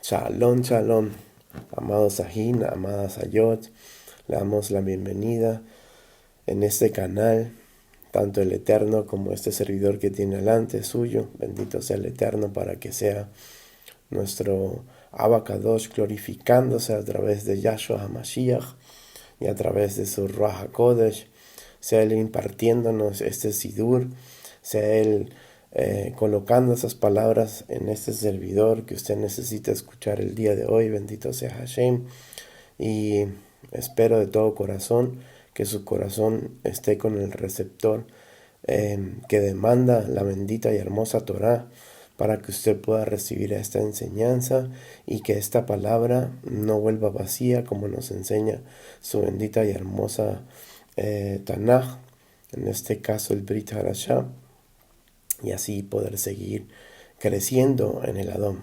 Shalom, shalom, amados Sahin, amadas Ayot, le damos la bienvenida en este canal, tanto el Eterno como este servidor que tiene delante suyo, bendito sea el Eterno para que sea nuestro Abacadosh glorificándose a través de Yahshua HaMashiach y a través de su Ruach HaKodesh, sea Él impartiéndonos este Sidur, sea Él colocando esas palabras en este servidor que usted necesita escuchar el día de hoy. Bendito sea Hashem. Y espero de todo corazón que su corazón esté con el receptor que demanda la bendita y hermosa Torah para que usted pueda recibir esta enseñanza y que esta palabra no vuelva vacía como nos enseña su bendita y hermosa Tanaj, en este caso el Brit Hadashah, y así poder seguir creciendo en el Adón,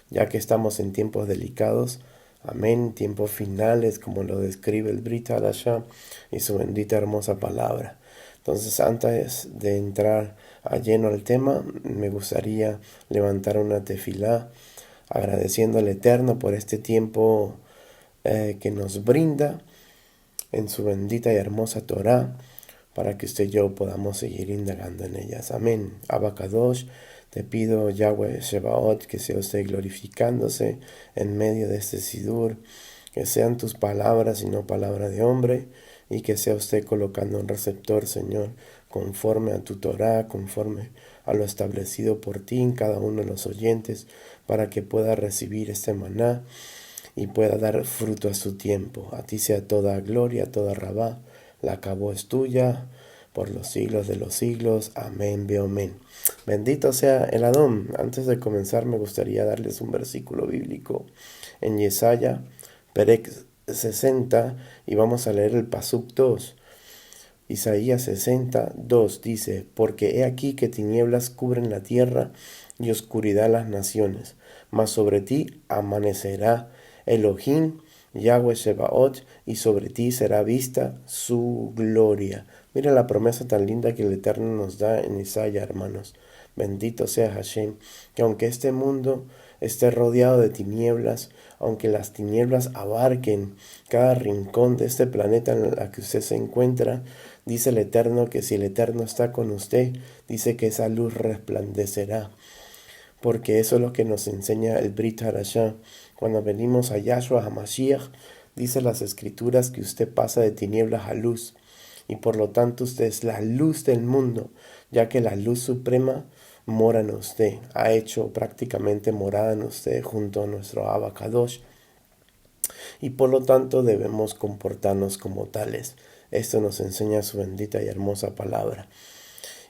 ya que estamos en tiempos delicados, amén, tiempos finales, como lo describe el Brit Hadashah y su bendita hermosa palabra. Entonces, antes de entrar a lleno al tema, me gustaría levantar una tefilá, agradeciendo al Eterno por este tiempo que nos brinda en su bendita y hermosa Torah, para que usted y yo podamos seguir indagando en ellas. Amén. Abacadosh, te pido, Yahweh Shebaot, que sea usted glorificándose en medio de este Sidur, que sean tus palabras y no palabra de hombre, y que sea usted colocando un receptor, Señor, conforme a tu Torah, conforme a lo establecido por ti en cada uno de los oyentes, para que pueda recibir este maná y pueda dar fruto a su tiempo. A ti sea toda gloria, toda rabá. La acabó es tuya por los siglos de los siglos. Amén, amén. Bendito sea el Adón. Antes de comenzar me gustaría darles un versículo bíblico en Yesaya, Perec 60, y vamos a leer el Pasuk 2. Isaías 60:2 dice: porque he aquí que tinieblas cubren la tierra y oscuridad las naciones, mas sobre ti amanecerá Elohim, Yahweh Shebaot, y sobre ti será vista su gloria. Mira la promesa tan linda que el Eterno nos da en Isaías, hermanos. Bendito sea Hashem, que aunque este mundo esté rodeado de tinieblas, aunque las tinieblas abarquen cada rincón de este planeta en el que usted se encuentra, dice el Eterno que si el Eterno está con usted, dice que esa luz resplandecerá. Porque eso es lo que nos enseña el Brit Hadashah. Cuando venimos a Yahshua HaMashiach, dice las escrituras que usted pasa de tinieblas a luz. Y por lo tanto usted es la luz del mundo, ya que la luz suprema mora en usted. Ha hecho prácticamente morada en usted junto a nuestro Abacadosh. Y por lo tanto debemos comportarnos como tales. Esto nos enseña su bendita y hermosa palabra.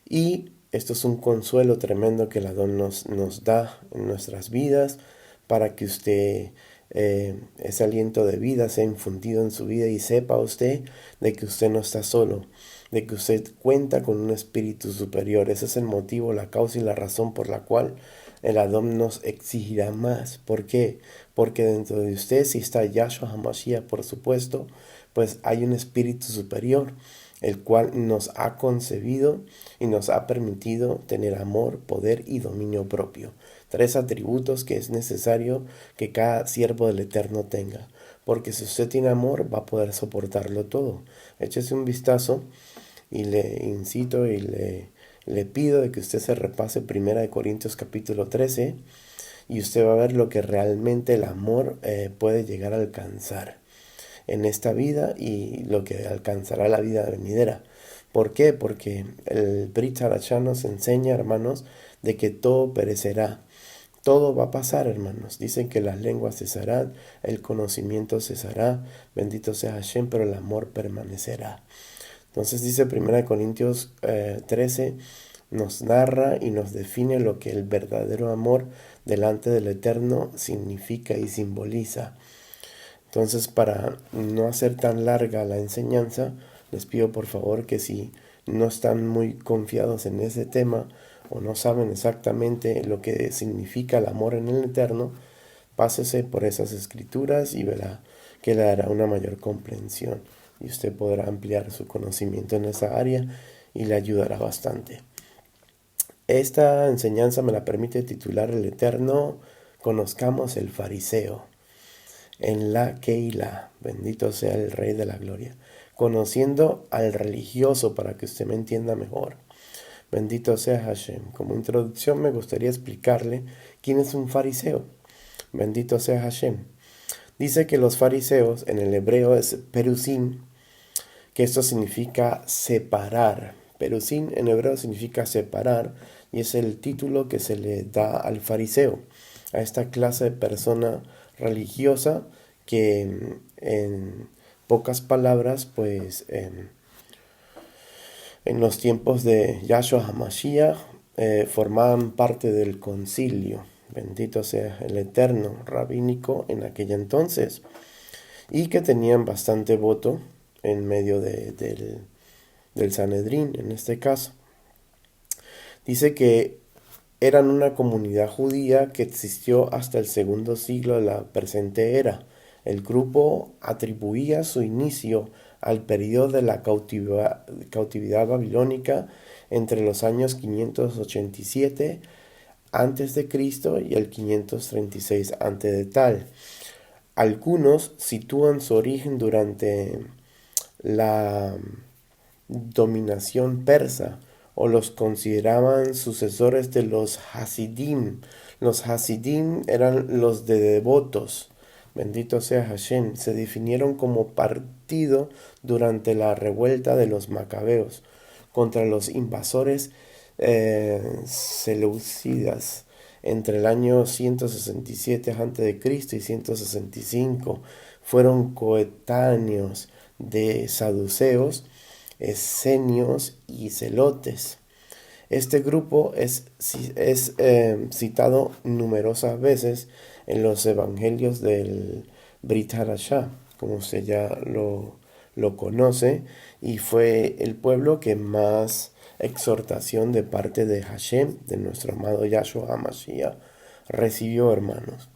Y esto es un consuelo tremendo que el Adón nos da en nuestras vidas, para que usted, ese aliento de vida sea infundido en su vida y sepa usted de que usted no está solo, de que usted cuenta con un espíritu superior. Ese es el motivo, la causa y la razón por la cual el Adón nos exigirá más. ¿Por qué? Porque dentro de usted, si está Yahshua HaMashiach, por supuesto, pues hay un espíritu superior, el cual nos ha concebido y nos ha permitido tener amor, poder y dominio propio. 3 atributos que es necesario que cada siervo del Eterno tenga. Porque si usted tiene amor, va a poder soportarlo todo. Échese un vistazo y le incito y le pido de que usted se repase 1 Corintios capítulo 13, y usted va a ver lo que realmente el amor puede llegar a alcanzar en esta vida y lo que alcanzará la vida venidera. ¿Por qué? Porque el Brit Hadashah nos enseña, hermanos, de que todo perecerá. Todo va a pasar, hermanos. Dicen que las lenguas cesarán, el conocimiento cesará, bendito sea Hashem, pero el amor permanecerá. Entonces dice 1 Corintios 13, nos narra y nos define lo que el verdadero amor delante del Eterno significa y simboliza. Entonces, para no hacer tan larga la enseñanza, les pido por favor que si no están muy confiados en ese tema o no saben exactamente lo que significa el amor en el Eterno, pásese por esas escrituras y verá que le dará una mayor comprensión y usted podrá ampliar su conocimiento en esa área y le ayudará bastante. Esta enseñanza me la permite titular el Eterno conozcamos el fariseo. En la Keilah, bendito sea el Rey de la Gloria. Conociendo al religioso, para que usted me entienda mejor. Bendito sea Hashem. Como introducción me gustaría explicarle quién es un fariseo. Bendito sea Hashem. Dice que los fariseos en el hebreo es perusim, que esto significa separar. Perusim en hebreo significa separar y es el título que se le da al fariseo, a esta clase de persona religiosa que en pocas palabras pues en los tiempos de Yahshua HaMashiach formaban parte del concilio. Bendito sea el Eterno rabínico en aquel entonces, y que tenían bastante voto en medio del Sanedrín en este caso. Dice que eran una comunidad judía que existió hasta el segundo siglo de la presente era. El grupo atribuía su inicio al periodo de la cautividad babilónica entre los años 587 antes de Cristo y el 536 antes de tal. Algunos sitúan su origen durante la dominación persa o los consideraban sucesores de los Hasidim. Los Hasidim eran los de devotos. Bendito sea Hashem. Se definieron como partido durante la revuelta de los macabeos contra los invasores seleucidas entre el año 167 a.C. y 165. Fueron coetáneos de saduceos, esenios y celotes. Este grupo es citado numerosas veces en los evangelios del Brit Hadashah, como usted ya lo conoce, y fue el pueblo que más exhortación de parte de Hashem, de nuestro amado Yahshua HaMashiach, recibió, hermanos.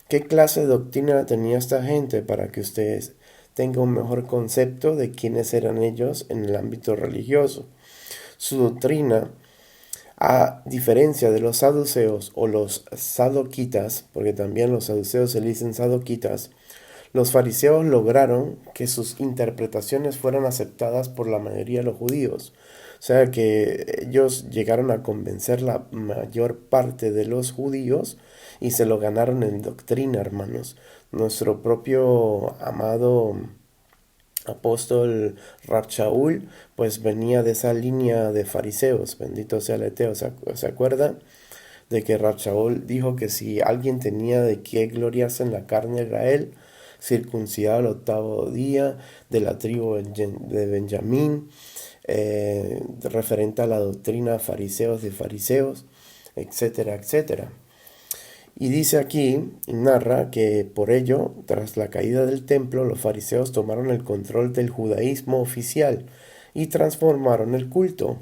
¿Qué clase de doctrina tenía esta gente para que ustedes tengan un mejor concepto de quiénes eran ellos en el ámbito religioso? Su doctrina, a diferencia de los saduceos o los sadoquitas, porque también los saduceos se le dicen sadoquitas, los fariseos lograron que sus interpretaciones fueran aceptadas por la mayoría de los judíos. O sea que ellos llegaron a convencer la mayor parte de los judíos y se lo ganaron en doctrina, hermanos. Nuestro propio amado apóstol Rab Shaul pues venía de esa línea de fariseos. Bendito sea el Eterno. ¿Se acuerdan? De que Rab Shaul dijo que si alguien tenía de qué gloriarse en la carne de Israel, circuncidado el 8º día, de la tribu de Benjamín, referente a la doctrina fariseos de fariseos, etcétera, etcétera. Y dice aquí, y narra que por ello, tras la caída del templo, los fariseos tomaron el control del judaísmo oficial y transformaron el culto.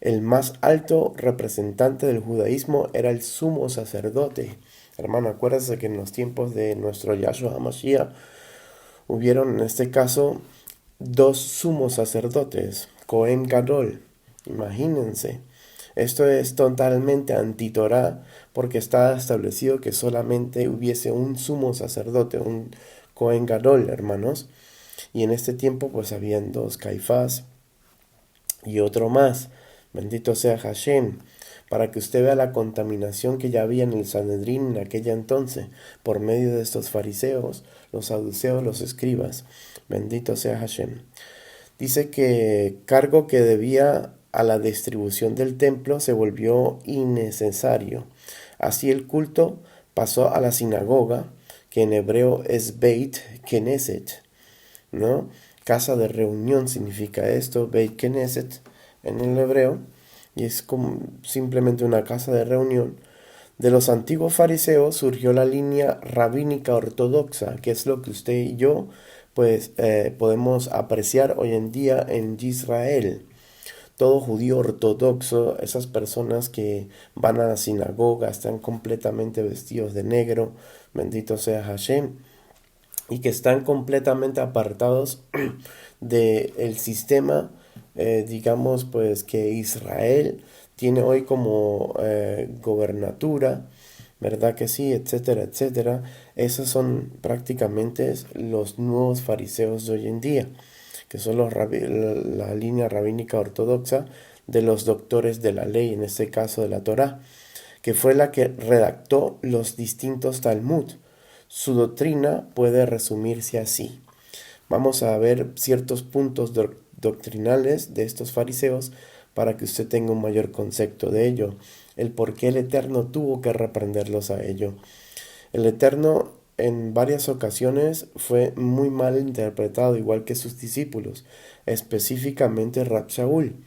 El más alto representante del judaísmo era el sumo sacerdote. Hermano, acuérdense que en los tiempos de nuestro Yahshua HaMashiach hubieron en este caso 2 sumos sacerdotes, Cohen Gadol. Imagínense. Esto es totalmente anti-Torá, porque está establecido que solamente hubiese un sumo sacerdote, un Cohen Gadol, hermanos. Y en este tiempo pues habían 2, Caifás y otro más. Bendito sea Hashem, para que usted vea la contaminación que ya había en el Sanedrín en aquella entonces, por medio de estos fariseos, los saduceos, los escribas. Bendito sea Hashem. Dice que cargo que debía a la distribución del templo se volvió innecesario. Así el culto pasó a la sinagoga, que en hebreo es Beit Knesset, ¿no? Casa de reunión significa esto, Beit Knesset en el hebreo, y es como simplemente una casa de reunión. De los antiguos fariseos surgió la línea rabínica ortodoxa, que es lo que usted y yo pues podemos apreciar hoy en día en Israel. Todo judío ortodoxo, esas personas que van a la sinagoga, están completamente vestidos de negro, bendito sea Hashem, y que están completamente apartados del sistema, digamos, pues que Israel tiene hoy como gobernatura, ¿verdad que sí? Etcétera, etcétera. Esos son prácticamente los nuevos fariseos de hoy en día, que son la línea rabínica ortodoxa de los doctores de la ley, en este caso de la Torá, que fue la que redactó los distintos Talmud. Su doctrina puede resumirse así. Vamos a ver ciertos puntos doctrinales de estos fariseos para que usted tenga un mayor concepto de ello, el por qué el Eterno tuvo que reprenderlos a ello. El Eterno en varias ocasiones fue muy mal interpretado, igual que sus discípulos, específicamente Rab Shaul,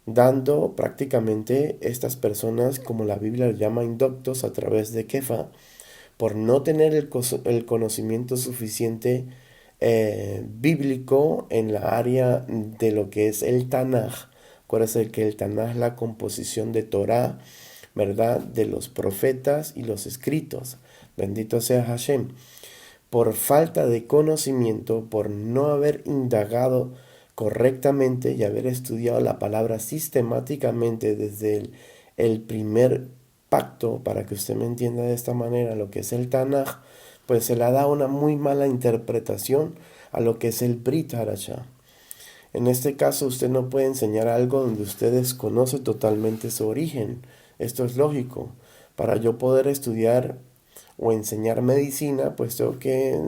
dando prácticamente estas personas, como la Biblia lo llama, indoctos a través de Kefa, por no tener el conocimiento suficiente bíblico en la área de lo que es el Tanaj. Acuérdense que el Tanaj es la composición de Torah, ¿verdad? De los profetas y los escritos. Bendito sea Hashem. Por falta de conocimiento, por no haber indagado correctamente y haber estudiado la palabra sistemáticamente desde el primer pacto, para que usted me entienda de esta manera lo que es el Tanaj, pues se le da una muy mala interpretación a lo que es el Brit Hadashah. En este caso usted no puede enseñar algo donde usted desconoce totalmente su origen. Esto es lógico. Para yo poder estudiar o enseñar medicina, pues tengo que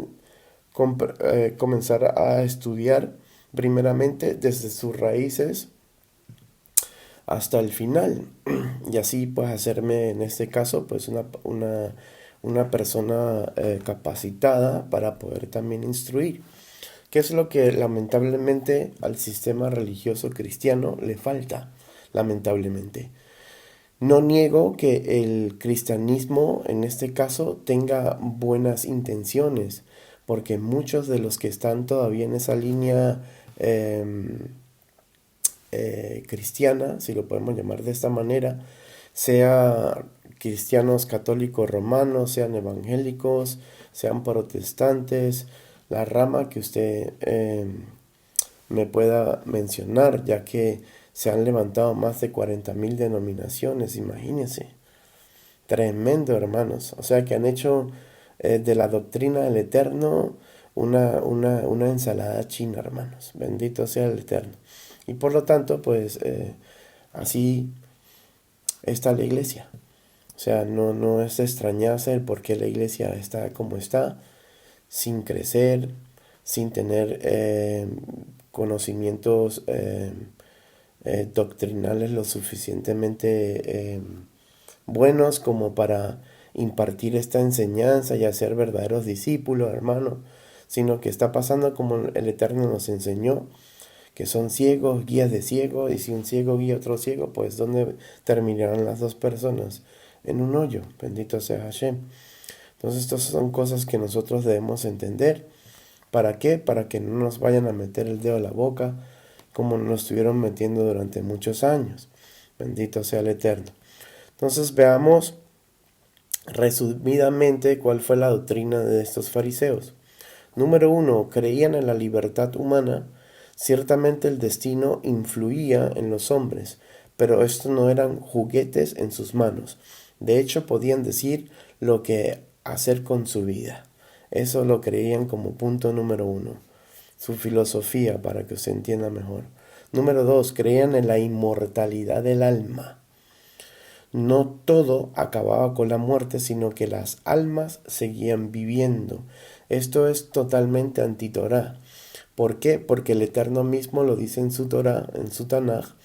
comenzar a estudiar primeramente desde sus raíces hasta el final, y así pues hacerme en este caso pues una persona capacitada para poder también instruir, que es lo que lamentablemente al sistema religioso cristiano le falta, lamentablemente. No niego que el cristianismo en este caso tenga buenas intenciones, porque muchos de los que están todavía en esa línea cristiana, si lo podemos llamar de esta manera, sea cristianos católicos romanos, sean evangélicos, sean protestantes, la rama que usted me pueda mencionar, ya que se han levantado más de 40,000 denominaciones, imagínense. Tremendo, hermanos. O sea que han hecho de la doctrina del Eterno una ensalada china, hermanos. Bendito sea el Eterno. Y por lo tanto, pues así está la iglesia. O sea, no es de extrañarse el por qué la iglesia está como está, sin crecer, sin tener conocimientos doctrinales lo suficientemente buenos como para impartir esta enseñanza y hacer verdaderos discípulos, hermano, sino que está pasando como el Eterno nos enseñó, que son ciegos, guías de ciegos, y si un ciego guía a otro ciego, pues ¿dónde terminarán las dos personas? En un hoyo, bendito sea Hashem. Entonces estas son cosas que nosotros debemos entender. ¿Para qué? Para que no nos vayan a meter el dedo a la boca, como nos estuvieron metiendo durante muchos años. Bendito sea el Eterno. Entonces veamos resumidamente cuál fue la doctrina de estos fariseos. Número 1. Creían en la libertad humana. Ciertamente el destino influía en los hombres, pero estos no eran juguetes en sus manos. De hecho, podían decir lo que hacer con su vida. Eso lo creían como punto número 1. Su filosofía, para que se entienda mejor. Número 2. Creían en la inmortalidad del alma. No todo acababa con la muerte, sino que las almas seguían viviendo. Esto es totalmente anti-Torah. ¿Por qué? Porque el Eterno mismo lo dice en su Torah, en su Tanaj,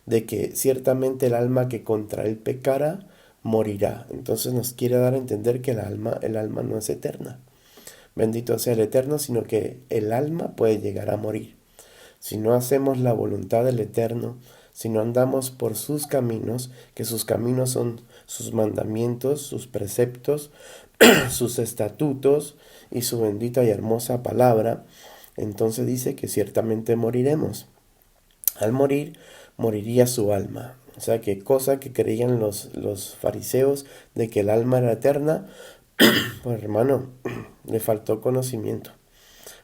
de que ciertamente el alma que contra él pecara morirá. Entonces nos quiere dar a entender que el alma no es eterna. Bendito sea el Eterno, sino que el alma puede llegar a morir. Si no hacemos la voluntad del Eterno, si no andamos por sus caminos, que sus caminos son sus mandamientos, sus preceptos, sus estatutos y su bendita y hermosa palabra, entonces dice que ciertamente moriremos. Al morir, moriría su alma. O sea que cosa que creían los fariseos de que el alma era eterna, pues hermano, le faltó conocimiento.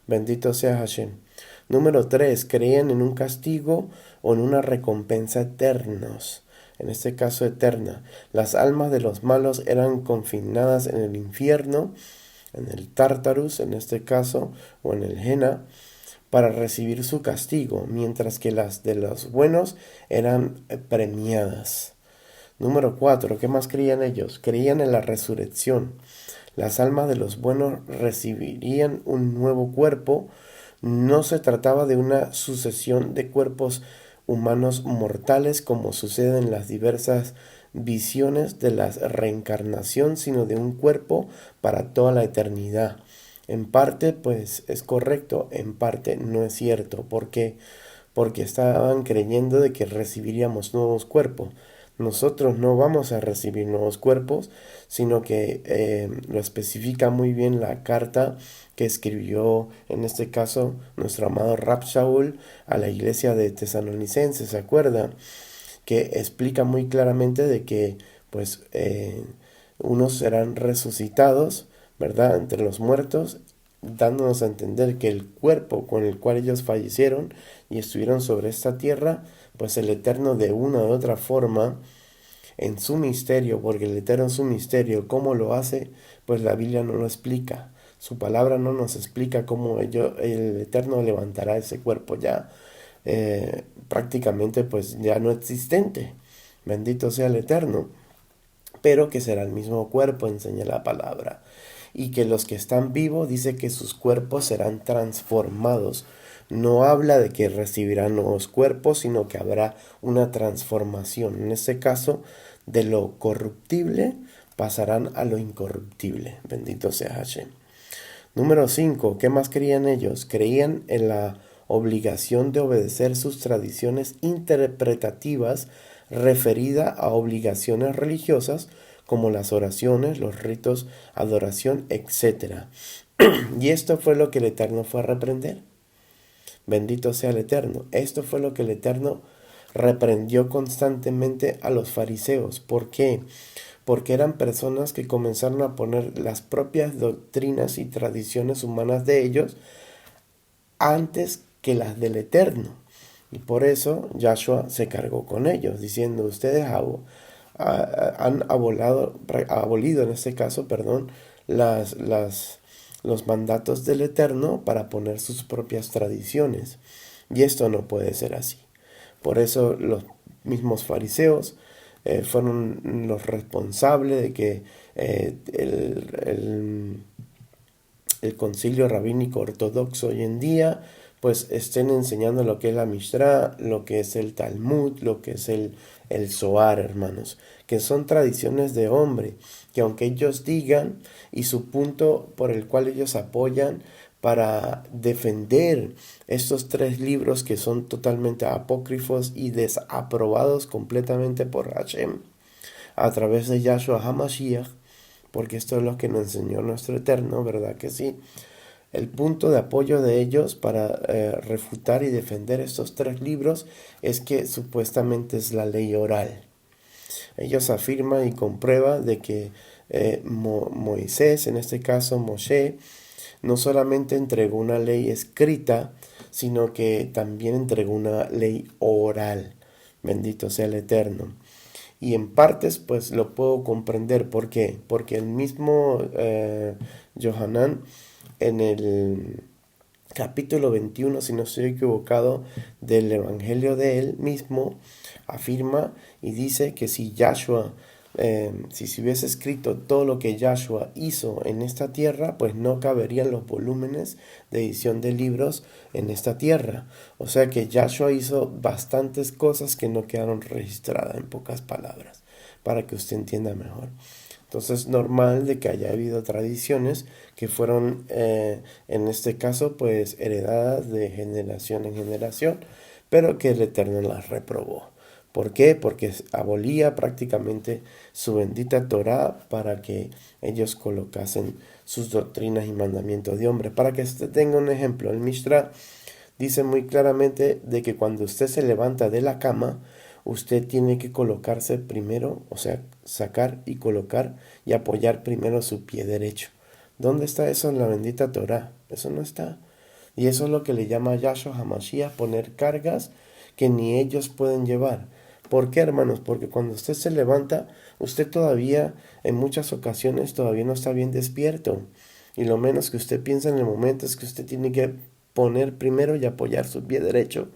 Bendito sea Hashem. Número 3. Creían en un castigo o en una recompensa eternos. en este caso eterna. Las almas de los malos eran confinadas en el infierno, en el Tártarus en este caso, o en el Jena, para recibir su castigo, mientras que las de los buenos eran premiadas. Número 4. ¿Qué más creían ellos? Creían en la resurrección. Las almas de los buenos recibirían un nuevo cuerpo. No se trataba de una sucesión de cuerpos humanos mortales como sucede en las diversas visiones de la reencarnación, sino de un cuerpo para toda la eternidad. En parte, pues es correcto, en parte no es cierto. ¿Por qué? Porque estaban creyendo de que recibiríamos nuevos cuerpos. Nosotros no vamos a recibir nuevos cuerpos, sino que lo especifica muy bien la carta que escribió, en este caso, nuestro amado Rab Shaul a la iglesia de Tesalonicenses, ¿se acuerda? Que explica muy claramente de que, pues, unos serán resucitados, ¿verdad?, entre los muertos, dándonos a entender que el cuerpo con el cual ellos fallecieron y estuvieron sobre esta tierra, pues el Eterno de una u otra forma, en su misterio, porque el Eterno es un misterio, ¿cómo lo hace? Pues la Biblia no lo explica. Su palabra no nos explica cómo el Eterno levantará ese cuerpo ya prácticamente pues ya no existente. Bendito sea el Eterno. Pero que será el mismo cuerpo, enseña la palabra. Y que los que están vivos, dice que sus cuerpos serán transformados. No habla de que recibirán nuevos cuerpos, sino que habrá una transformación. En este caso, de lo corruptible pasarán a lo incorruptible. Bendito sea Hashem. Número 5. ¿Qué más creían ellos? Creían en la obligación de obedecer sus tradiciones interpretativas referida a obligaciones religiosas como las oraciones, los ritos, adoración, etc. Y esto fue lo que el Eterno fue a reprender. Bendito sea el Eterno. Esto fue lo que el Eterno reprendió constantemente a los fariseos. ¿Por qué? Porque eran personas que comenzaron a poner las propias doctrinas y tradiciones humanas de ellos antes que las del Eterno. Y por eso Yahshua se cargó con ellos, diciendo, ustedes han abolido en este caso, perdón, los mandatos del Eterno para poner sus propias tradiciones. Y esto no puede ser así. Por eso los mismos fariseos fueron los responsables de que el concilio rabínico ortodoxo hoy en día pues estén enseñando lo que es la Mishnah, lo que es el Talmud, lo que es el Zohar, hermanos, que son tradiciones de hombre, que aunque ellos digan y su punto por el cual ellos apoyan para defender estos 3 libros que son totalmente apócrifos y desaprobados completamente por Hashem a través de Yahshua HaMashiach, porque esto es lo que nos enseñó nuestro Eterno, ¿verdad que sí? El punto de apoyo de ellos para refutar y defender estos 3 libros es que supuestamente es la ley oral. Ellos afirman y comprueban de que Moisés, en este caso Moshe, no solamente entregó una ley escrita, sino que también entregó una ley oral. Bendito sea el Eterno. Y en partes pues lo puedo comprender. ¿Por qué? Porque el mismo Yohanan en el capítulo 21, si no estoy equivocado, del Evangelio de él mismo, afirma y dice que si Yahshua, si se hubiese escrito todo lo que Yahshua hizo en esta tierra, pues no caberían los volúmenes de edición de libros en esta tierra. O sea que Yahshua hizo bastantes cosas que no quedaron registradas, en pocas palabras, para que usted entienda mejor. Entonces es normal de que haya habido tradiciones que fueron, en este caso, pues heredadas de generación en generación, pero que el Eterno las reprobó. ¿Por qué? Porque abolía prácticamente su bendita Torah para que ellos colocasen sus doctrinas y mandamientos de hombre. Para que usted tenga un ejemplo, el Mishra dice muy claramente de que cuando usted se levanta de la cama, usted tiene que colocarse primero, o sea, sacar y colocar y apoyar primero su pie derecho. ¿Dónde está eso en la bendita Torah? Eso no está. Y eso es lo que le llama Yahshua HaMashiach, poner cargas que ni ellos pueden llevar. ¿Por qué, hermanos? Porque cuando usted se levanta, usted todavía, en muchas ocasiones, todavía no está bien despierto. Y lo menos que usted piensa en el momento es que usted tiene que poner primero y apoyar su pie derecho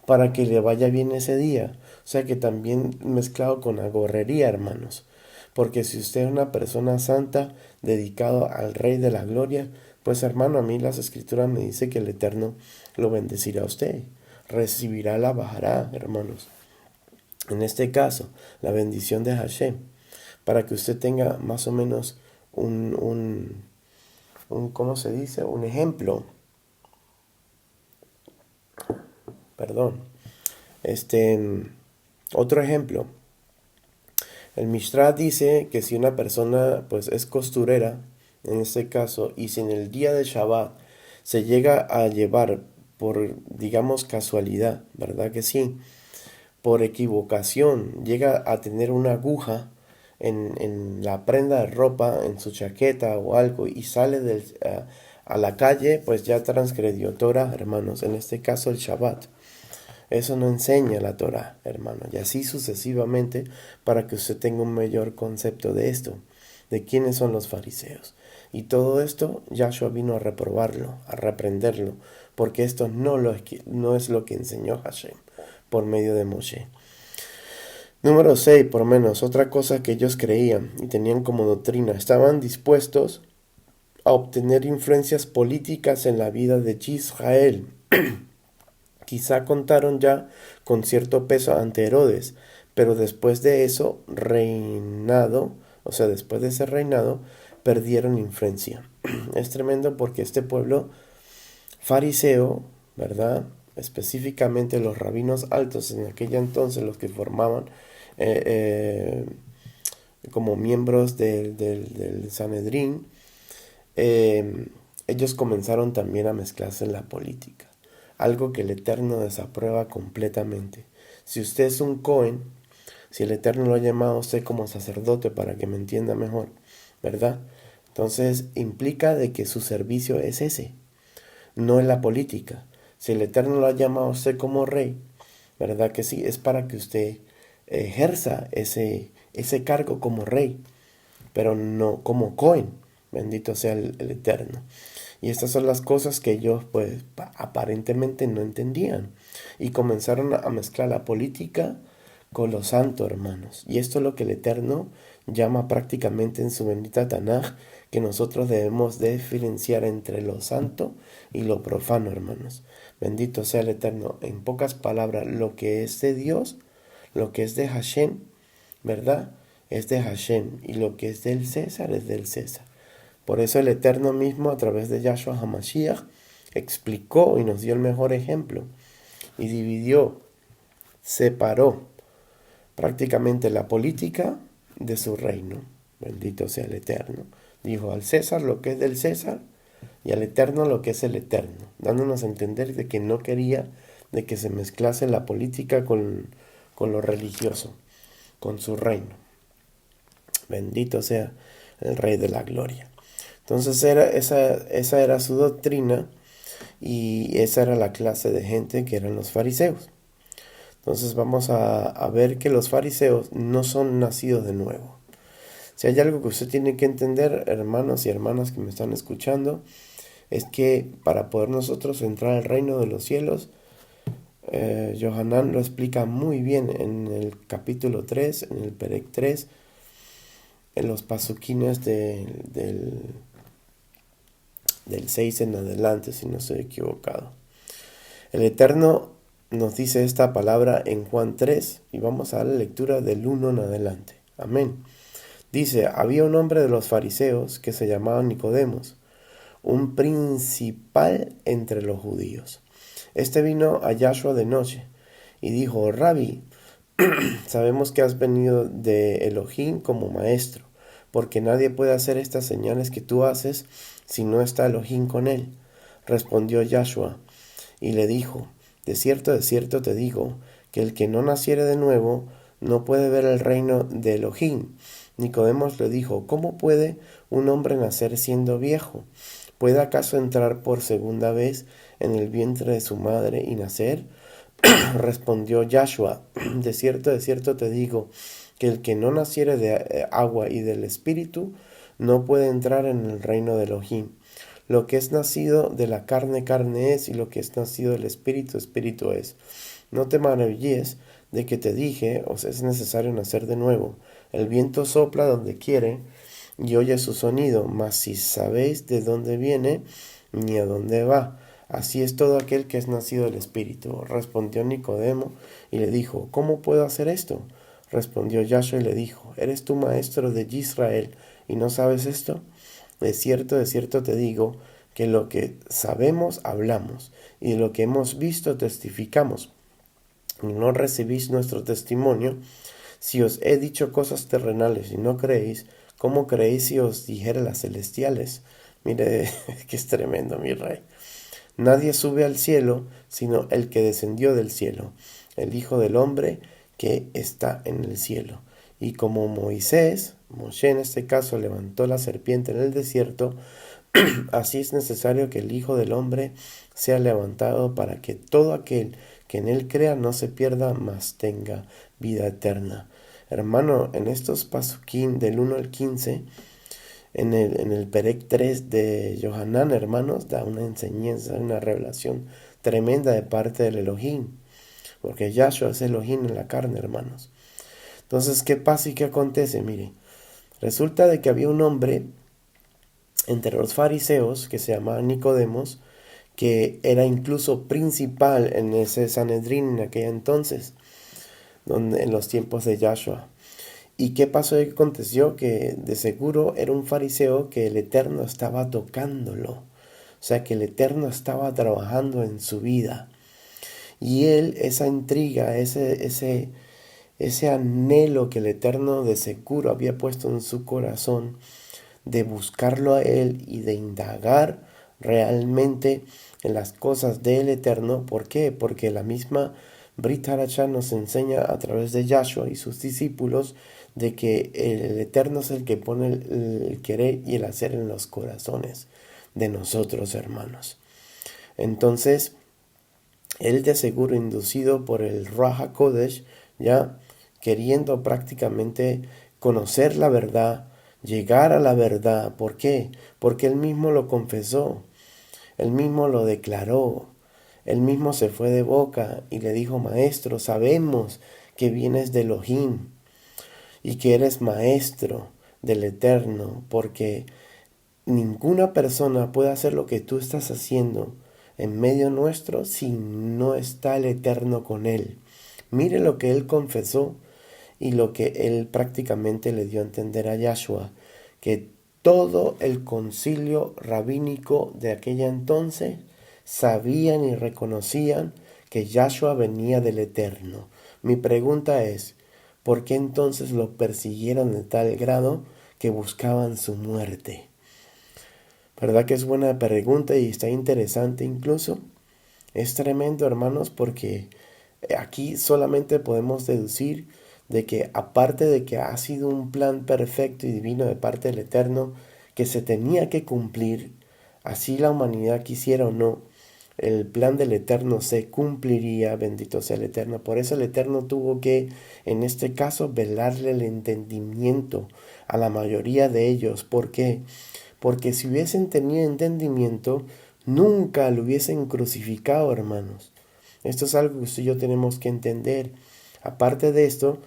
para que le vaya bien ese día. O sea que también mezclado con la gorrería, hermanos. Porque si usted es una persona santa, dedicado al Rey de la Gloria, pues hermano, a mí las escrituras me dice que el Eterno lo bendecirá a usted. Recibirá la bajará, hermanos. En este caso, la bendición de Hashem. Para que usted tenga más o menos ¿cómo se dice? Un ejemplo. Perdón. Otro ejemplo. El Mishnah dice que si una persona pues es costurera, en este caso, y si en el día de Shabbat se llega a llevar por, digamos, casualidad, ¿verdad que sí? Por equivocación llega a tener una aguja en la prenda de ropa, en su chaqueta o algo, y sale a la calle, pues ya transgredió Torah, hermanos, en este caso el Shabbat. Eso no enseña la Torah, hermano, y así sucesivamente para que usted tenga un mayor concepto de esto, de quiénes son los fariseos. Y todo esto, Yahshua vino a reprobarlo, a reprenderlo, porque esto no es lo que enseñó Hashem por medio de Moshe. Número 6, por menos, otra cosa que ellos creían y tenían como doctrina, estaban dispuestos a obtener influencias políticas en la vida de Israel. Quizá contaron ya con cierto peso ante Herodes, pero después de eso, después de ese reinado, perdieron influencia. Es tremendo porque este pueblo fariseo, ¿verdad? Específicamente los rabinos altos en aquella entonces, los que formaban como miembros del Sanedrín, ellos comenzaron también a mezclarse en la política, algo que el Eterno desaprueba completamente. Si usted es un Cohen, si el Eterno lo ha llamado a usted como sacerdote, para que me entienda mejor, ¿verdad? Entonces implica de que su servicio es ese, no es la política. Si el Eterno lo ha llamado a usted como rey, ¿verdad que sí? Es para que usted ejerza ese cargo como rey, pero no como Cohen. Bendito sea el Eterno. Y estas son las cosas que ellos pues aparentemente no entendían. Y comenzaron a mezclar la política con lo santo, hermanos. Y esto es lo que el Eterno llama prácticamente en su bendita Tanaj, que nosotros debemos diferenciar entre lo santo y lo profano, hermanos. Bendito sea el Eterno. En pocas palabras, lo que es de Dios, lo que es de Hashem, ¿verdad? Es de Hashem. Y lo que es del César es del César. Por eso el Eterno mismo, a través de Yahshua HaMashiach, explicó y nos dio el mejor ejemplo. Y dividió, separó prácticamente la política de su reino. Bendito sea el Eterno. Dijo al César lo que es del César y al Eterno lo que es el Eterno, dándonos a entender de que no quería de que se mezclase la política con lo religioso, con su reino. Bendito sea el Rey de la Gloria. Entonces esa era su doctrina y esa era la clase de gente que eran los fariseos. Entonces vamos a ver que los fariseos no son nacidos de nuevo. Si hay algo que usted tiene que entender, hermanos y hermanas que me están escuchando, es que para poder nosotros entrar al reino de los cielos, Yohanan lo explica muy bien en el capítulo 3, en el Perec 3, en los pasuquines del 6 en adelante, si no estoy equivocado. El Eterno nos dice esta palabra en Juan 3 y vamos a dar la lectura del 1 en adelante. Amén. Dice, había un hombre de los fariseos que se llamaba Nicodemos, un principal entre los judíos. Este vino a Yahshua de noche y dijo, Rabí, sabemos que has venido de Elohim como maestro, porque nadie puede hacer estas señales que tú haces si no está Elohim con él. Respondió Yahshua y le dijo, de cierto te digo, que el que no naciere de nuevo no puede ver el reino de Elohim. Nicodemos le dijo, ¿cómo puede un hombre nacer siendo viejo? ¿Puede acaso entrar por segunda vez en el vientre de su madre y nacer? Respondió Yahshua, de cierto te digo, que el que no naciere de agua y del Espíritu no puede entrar en el reino de Elohim. Lo que es nacido de la carne, carne es, y lo que es nacido del Espíritu, Espíritu es. No te maravilles de que te dije, os es necesario nacer de nuevo. El viento sopla donde quiere y oye su sonido, mas si sabéis de dónde viene ni a dónde va. Así es todo aquel que es nacido del Espíritu. Respondió Nicodemo y le dijo, ¿cómo puedo hacer esto? Respondió Yahshua y le dijo, ¿eres tú maestro de Israel y no sabes esto? De cierto te digo, que lo que sabemos hablamos, y lo que hemos visto testificamos, y no recibís nuestro testimonio. Si os he dicho cosas terrenales y no creéis, ¿cómo creéis si os dijere las celestiales? Mire, que es tremendo, mi rey. Nadie sube al cielo, sino el que descendió del cielo, el Hijo del Hombre que está en el cielo. Y como Moshe en este caso, levantó la serpiente en el desierto, así es necesario que el Hijo del Hombre sea levantado para que todo aquel que en él crea no se pierda, mas tenga vida eterna. Hermano, en estos pasuquín del 1 al 15, en el Perec 3 de Yohanan, hermanos, da una enseñanza, una revelación tremenda de parte del Elohim, porque Yahshua es Elohim en la carne, hermanos. Entonces, ¿qué pasa y qué acontece? Mire, resulta de que había un hombre entre los fariseos que se llamaba Nicodemos, que era incluso principal en ese Sanedrín en aquel entonces, en los tiempos de Yahshua. ¿Y qué pasó y qué aconteció? Que de seguro era un fariseo que el Eterno estaba tocándolo. O sea, que el Eterno estaba trabajando en su vida. Y él, esa intriga, ese anhelo que el Eterno de seguro había puesto en su corazón, de buscarlo a él y de indagar realmente en las cosas del Eterno. ¿Por qué? Porque la misma Brit Hadashah nos enseña a través de Yahshua y sus discípulos de que el Eterno es el que pone el querer y el hacer en los corazones de nosotros, hermanos. Entonces, él de seguro inducido por el Ruach HaKodesh, ya queriendo prácticamente conocer la verdad, llegar a la verdad. ¿Por qué? Porque él mismo lo confesó, él mismo lo declaró, él mismo se fue de boca y le dijo, maestro, sabemos que vienes de Elohim y que eres maestro del Eterno, porque ninguna persona puede hacer lo que tú estás haciendo en medio nuestro si no está el Eterno con él. Mire lo que él confesó y lo que él prácticamente le dio a entender a Yahshua, que todo el concilio rabínico de aquella entonces sabían y reconocían que Yahshua venía del Eterno. Mi pregunta es, ¿por qué entonces lo persiguieron de tal grado que buscaban su muerte? ¿Verdad que es buena pregunta y está interesante incluso? Es tremendo, hermanos, porque aquí solamente podemos deducir de que aparte de que ha sido un plan perfecto y divino de parte del Eterno que se tenía que cumplir, así la humanidad quisiera o no, el plan del Eterno se cumpliría, bendito sea el Eterno. Por eso el Eterno tuvo que, en este caso, velarle el entendimiento a la mayoría de ellos. ¿Por qué? Porque si hubiesen tenido entendimiento, nunca lo hubiesen crucificado, hermanos. Esto es algo que usted y yo tenemos que entender. Aparte de esto,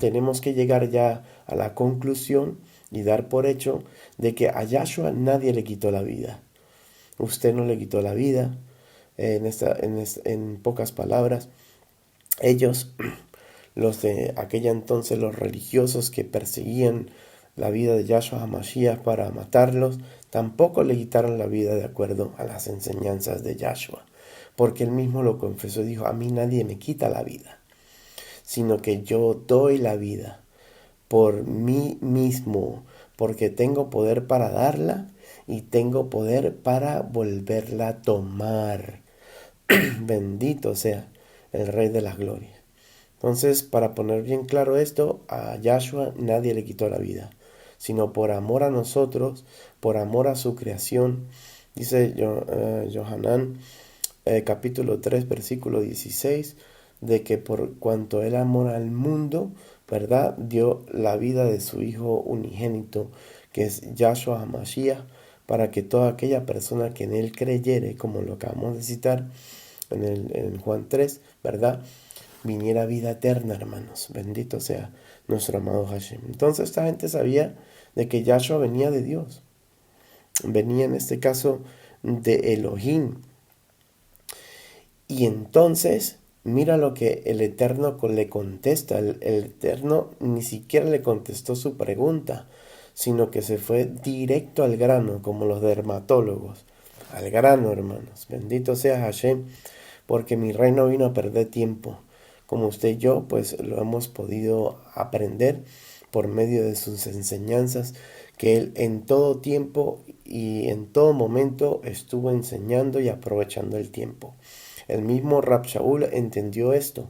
tenemos que llegar ya a la conclusión y dar por hecho de que a Yahshua nadie le quitó la vida. Usted no le quitó la vida. En pocas palabras, ellos, los de aquella entonces, los religiosos que perseguían la vida de Yahshua HaMashiach para matarlos, tampoco le quitaron la vida de acuerdo a las enseñanzas de Yahshua, porque él mismo lo confesó y dijo, a mí nadie me quita la vida, sino que yo doy la vida por mí mismo, porque tengo poder para darla y tengo poder para volverla a tomar. Bendito sea el Rey de la Gloria. Entonces, para poner bien claro esto, a Yahshua nadie le quitó la vida, sino por amor a nosotros, por amor a su creación. Dice Yohanan capítulo 3, versículo 16, de que por cuanto Él amó al mundo, ¿verdad? Dio la vida de su Hijo unigénito, que es Yahshua HaMashiach, para que toda aquella persona que en Él creyere, como lo acabamos de citar en Juan 3, ¿verdad? Viniera vida eterna, hermanos. Bendito sea nuestro amado Hashem. Entonces esta gente sabía de que Yahshua venía de Dios. Venía en este caso de Elohim. Y entonces, mira lo que el Eterno le contesta. El Eterno ni siquiera le contestó su pregunta, sino que se fue directo al grano, como los dermatólogos. Al grano, hermanos. Bendito sea Hashem, porque mi rey no vino a perder tiempo. Como usted y yo, pues lo hemos podido aprender por medio de sus enseñanzas, que Él en todo tiempo y en todo momento estuvo enseñando y aprovechando el tiempo. El mismo Rab Shaul entendió esto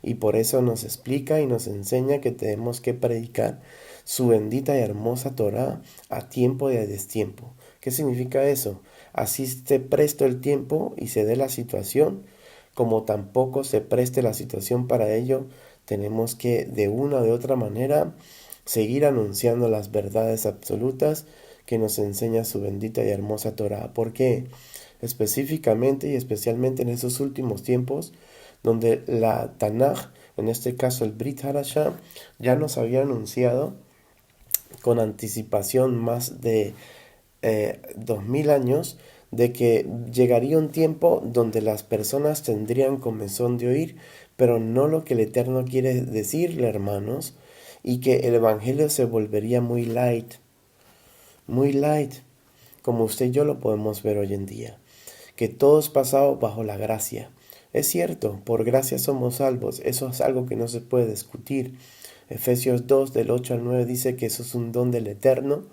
y por eso nos explica y nos enseña que tenemos que predicar su bendita y hermosa Torah a tiempo y a destiempo. ¿Qué significa eso? Así se presta el tiempo y se dé la situación, como tampoco se preste la situación para ello, tenemos que de una o de otra manera seguir anunciando las verdades absolutas que nos enseña su bendita y hermosa Torah. ¿Por qué? Específicamente y especialmente en esos últimos tiempos, donde la Tanaj, en este caso el Brit Hadashah, ya nos había anunciado con anticipación más de 2000 años, de que llegaría un tiempo donde las personas tendrían comezón de oír, pero no lo que el Eterno quiere decirle, hermanos, y que el Evangelio se volvería muy light, como usted y yo lo podemos ver hoy en día, que todo es pasado bajo la gracia. Es cierto, por gracia somos salvos, eso es algo que no se puede discutir. Efesios 2 del 8 al 9 dice que eso es un don del Eterno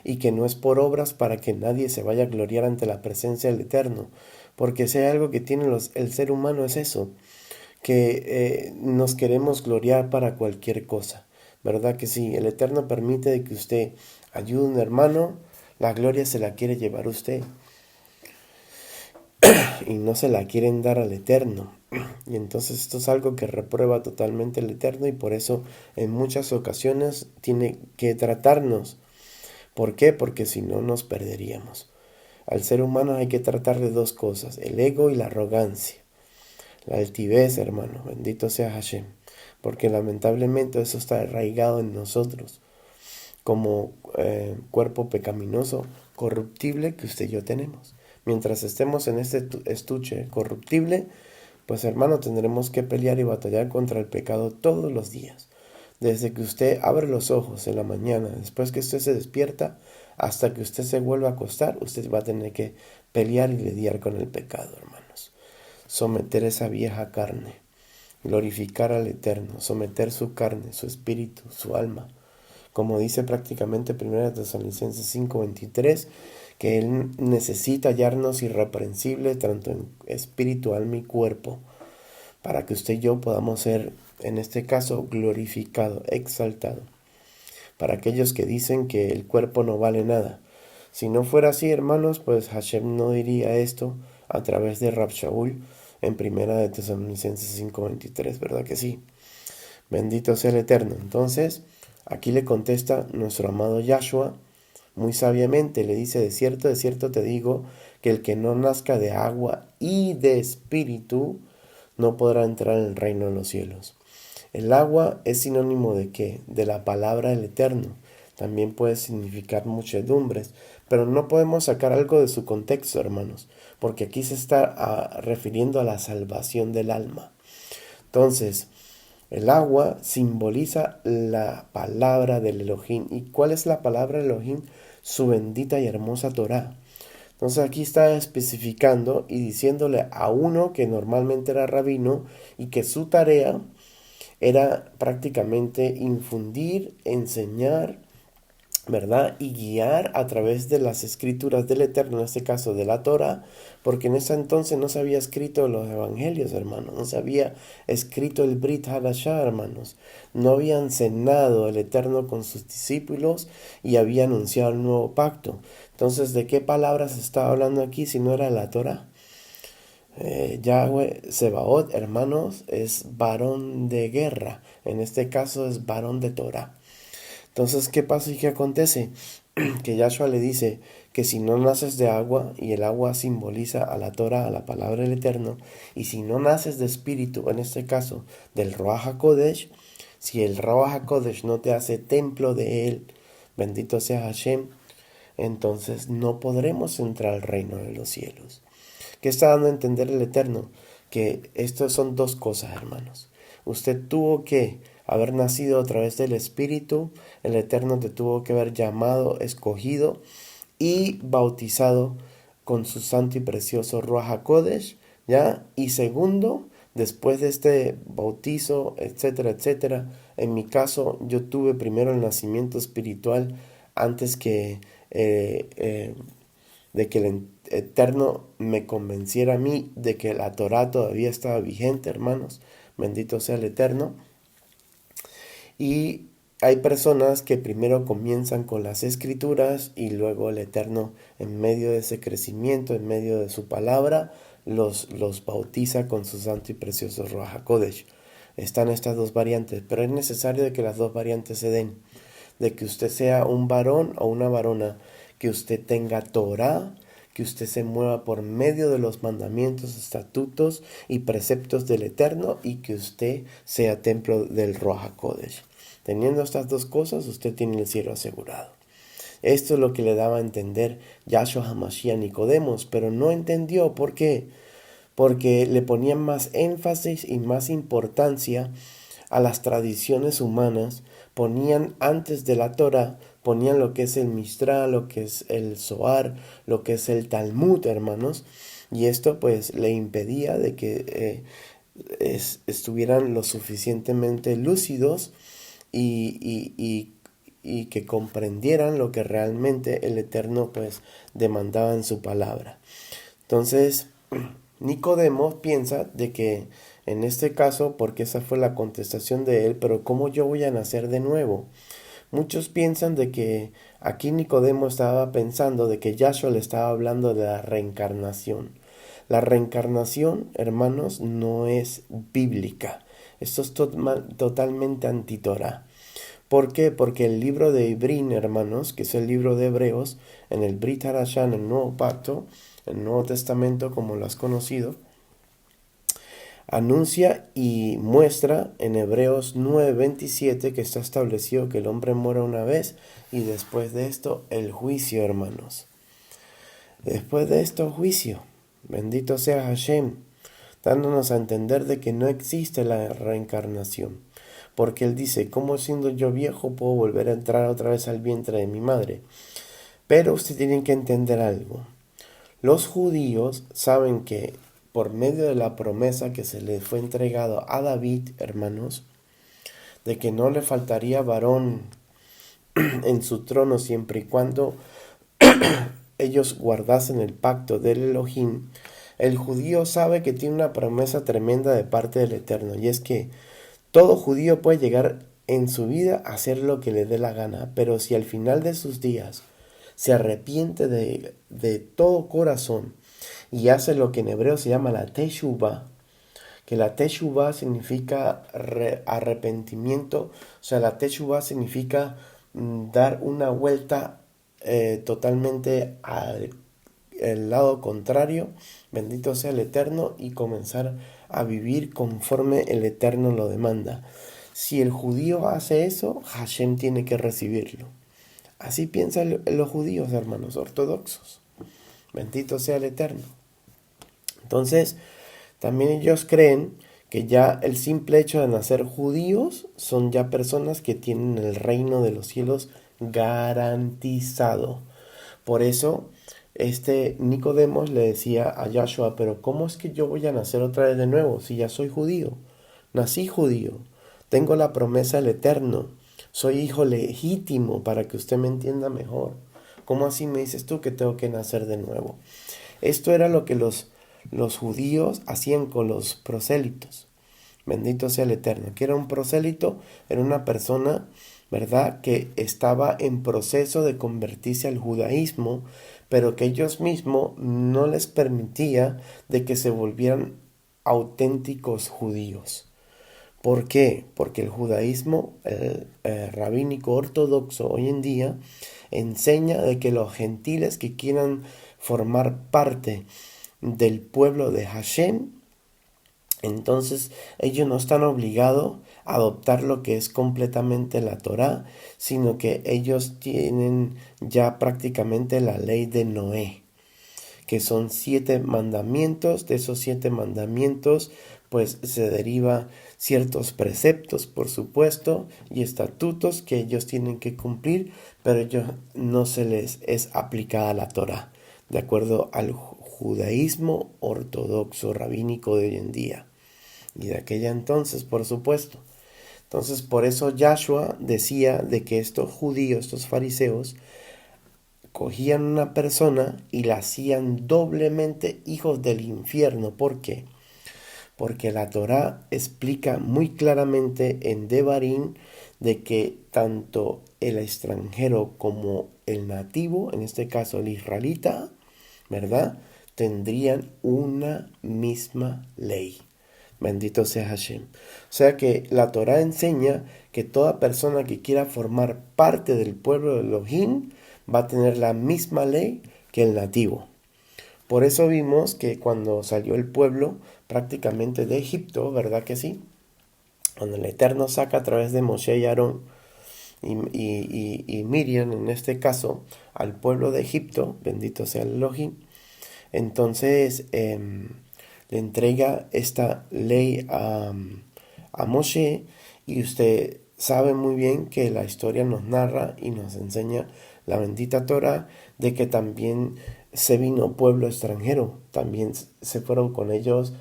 y que no es por obras para que nadie se vaya a gloriar ante la presencia del Eterno, porque si hay algo que tiene el ser humano es eso, que nos queremos gloriar para cualquier cosa, ¿verdad? Que si el Eterno permite que usted ayude a un hermano, la gloria se la quiere llevar usted y no se la quieren dar al Eterno. Y entonces esto es algo que reprueba totalmente el Eterno y por eso en muchas ocasiones tiene que tratarnos. ¿Por qué? Porque si no nos perderíamos. Al ser humano hay que tratar de dos cosas, el ego y la arrogancia. La altivez, hermano, bendito sea Hashem. Porque lamentablemente eso está arraigado en nosotros como cuerpo pecaminoso, corruptible que usted y yo tenemos. Mientras estemos en este estuche corruptible, pues hermano, tendremos que pelear y batallar contra el pecado todos los días. Desde que usted abre los ojos en la mañana, después que usted se despierta, hasta que usted se vuelva a acostar, usted va a tener que pelear y lidiar con el pecado, hermanos. Someter esa vieja carne, glorificar al Eterno, someter su carne, su espíritu, su alma. Como dice prácticamente 1 Tesalonicenses 5:23, que Él necesita hallarnos irreprensibles tanto en espíritu, alma y cuerpo, para que usted y yo podamos ser, en este caso, glorificado, exaltado. Para aquellos que dicen que el cuerpo no vale nada. Si no fuera así, hermanos, pues Hashem no diría esto a través de Rab Shaul en 1 Tesalonicenses 5:23, ¿verdad que sí? Bendito sea el Eterno. Entonces, aquí le contesta nuestro amado Yahshua, muy sabiamente le dice, de cierto te digo, que el que no nazca de agua y de espíritu no podrá entrar en el reino de los cielos. El agua es sinónimo de ¿qué? De la palabra del Eterno. También puede significar muchedumbres, pero no podemos sacar algo de su contexto, hermanos, porque aquí se está refiriendo a la salvación del alma. Entonces, el agua simboliza la palabra del Elohim. ¿Y cuál es la palabra del Elohim? Su bendita y hermosa Torah. Entonces aquí está especificando y diciéndole a uno que normalmente era rabino y que su tarea era prácticamente infundir, enseñar, ¿verdad? Y guiar a través de las escrituras del Eterno, en este caso de la Torah, porque en ese entonces no se había escrito los evangelios, hermanos, no se había escrito el Brit Hadashah, hermanos, no habían cenado el Eterno con sus discípulos y había anunciado el nuevo pacto. Entonces, ¿de qué palabras estaba hablando aquí si no era la Torah? Yahweh Sebaot, hermanos, es varón de guerra. En este caso es varón de Torah. Entonces, ¿qué pasa y qué acontece? Que Yahshua le dice que si no naces de agua, y el agua simboliza a la Torah, a la palabra del Eterno, y si no naces de espíritu, en este caso del Ruach HaKodesh, si el Ruach HaKodesh no te hace templo de él, bendito sea Hashem, entonces no podremos entrar al reino de los cielos. ¿Qué está dando a entender el Eterno? Que esto son dos cosas, hermanos. Usted tuvo que haber nacido a través del Espíritu, el Eterno te tuvo que haber llamado, escogido y bautizado con su santo y precioso Ruach HaKodesh, ¿ya? Y segundo, después de este bautizo, etcétera, etcétera, en mi caso yo tuve primero el nacimiento espiritual antes de que el Eterno me convenciera a mí de que la Torah todavía estaba vigente, hermanos. Bendito sea el Eterno. Y hay personas que primero comienzan con las escrituras y luego el Eterno, en medio de ese crecimiento, en medio de su palabra, los bautiza con su santo y precioso Ruach HaKodesh. Están estas dos variantes, pero es necesario de que las dos variantes se den. De que usted sea un varón o una varona, que usted tenga Torah, que usted se mueva por medio de los mandamientos, estatutos y preceptos del Eterno y que usted sea templo del Ruach HaKodesh. Teniendo estas dos cosas, usted tiene el cielo asegurado. Esto es lo que le daba a entender Yahshua HaMashiach a Nicodemos, pero no entendió. ¿Por qué? Porque le ponían más énfasis y más importancia a las tradiciones humanas, ponían antes de la Torah, ponían lo que es el Mistra, lo que es el Zohar, lo que es el Talmud, hermanos, y esto pues le impedía de que estuvieran lo suficientemente lúcidos y que comprendieran lo que realmente el Eterno pues demandaba en su palabra. Entonces, Nicodemo piensa de que en este caso, porque esa fue la contestación de él, pero ¿cómo yo voy a nacer de nuevo? Muchos piensan de que aquí Nicodemo estaba pensando de que Yahshua le estaba hablando de la reencarnación. La reencarnación, hermanos, no es bíblica. Esto es totalmente anti-Torah. ¿Por qué? Porque el libro de Ibrín, hermanos, que es el libro de Hebreos, en el Brit Hadashah, en el Nuevo Pacto, el Nuevo Testamento como lo has conocido, anuncia y muestra en Hebreos 9:27 que está establecido que el hombre muere una vez y después de esto el juicio, hermanos. Después de esto juicio. Bendito sea Hashem, dándonos a entender de que no existe la reencarnación. Porque él dice, ¿cómo siendo yo viejo puedo volver a entrar otra vez al vientre de mi madre? Pero ustedes tienen que entender algo. Los judíos saben que por medio de la promesa que se le fue entregado a David, hermanos, de que no le faltaría varón en su trono siempre y cuando ellos guardasen el pacto del Elohim, el judío sabe que tiene una promesa tremenda de parte del Eterno, y es que todo judío puede llegar en su vida a hacer lo que le dé la gana, pero si al final de sus días se arrepiente de todo corazón y hace lo que en hebreo se llama la teshuvah, que la teshuvah significa arrepentimiento, o sea, la teshuvah significa dar una vuelta totalmente al el lado contrario, bendito sea el Eterno, y comenzar a vivir conforme el Eterno lo demanda. Si el judío hace eso, Hashem tiene que recibirlo. Así piensan los judíos, hermanos ortodoxos. Bendito sea el Eterno. Entonces, también ellos creen que ya el simple hecho de nacer judíos son ya personas que tienen el reino de los cielos garantizado. Por eso, Nicodemos le decía a Yahshua, pero ¿cómo es que yo voy a nacer otra vez de nuevo si ya soy judío? Nací judío, tengo la promesa del Eterno, soy hijo legítimo, para que usted me entienda mejor. ¿Cómo así me dices tú que tengo que nacer de nuevo? Esto era lo que los judíos hacían con los prosélitos. Bendito sea el Eterno. ¿Qué era un prosélito? Era una persona ¿verdad? Que estaba en proceso de convertirse al judaísmo, pero que ellos mismos no les permitía de que se volvieran auténticos judíos. ¿Por qué? Porque el judaísmo rabínico ortodoxo hoy en día enseña de que los gentiles que quieran formar parte del pueblo de Hashem, entonces ellos no están obligados a adoptar lo que es completamente la Torá, sino que ellos tienen ya prácticamente la ley de Noé, que son 7 mandamientos. De esos 7 mandamientos pues se deriva ciertos preceptos, por supuesto, y estatutos que ellos tienen que cumplir, pero ellos no se les es aplicada la Torá, de acuerdo al judaísmo ortodoxo rabínico de hoy en día y de aquella entonces, por supuesto. Entonces, por eso Yahshua decía de que estos judíos, estos fariseos, cogían una persona y la hacían doblemente hijos del infierno. ¿Por qué? Porque la Torá explica muy claramente en Devarim de que tanto el extranjero como el nativo, en este caso el israelita, ¿verdad? Tendrían una misma ley. Bendito sea Hashem. O sea que la Torá enseña que toda persona que quiera formar parte del pueblo de Elohim va a tener la misma ley que el nativo. Por eso vimos que cuando salió el pueblo prácticamente de Egipto, ¿verdad que sí? Cuando el Eterno saca a través de Moshe y Aarón y Miriam, en este caso, al pueblo de Egipto, bendito sea el Elohim, entonces le entrega esta ley a Moshe, y usted sabe muy bien que la historia nos narra y nos enseña la bendita Torah de que también se vino pueblo extranjero, también se fueron con ellos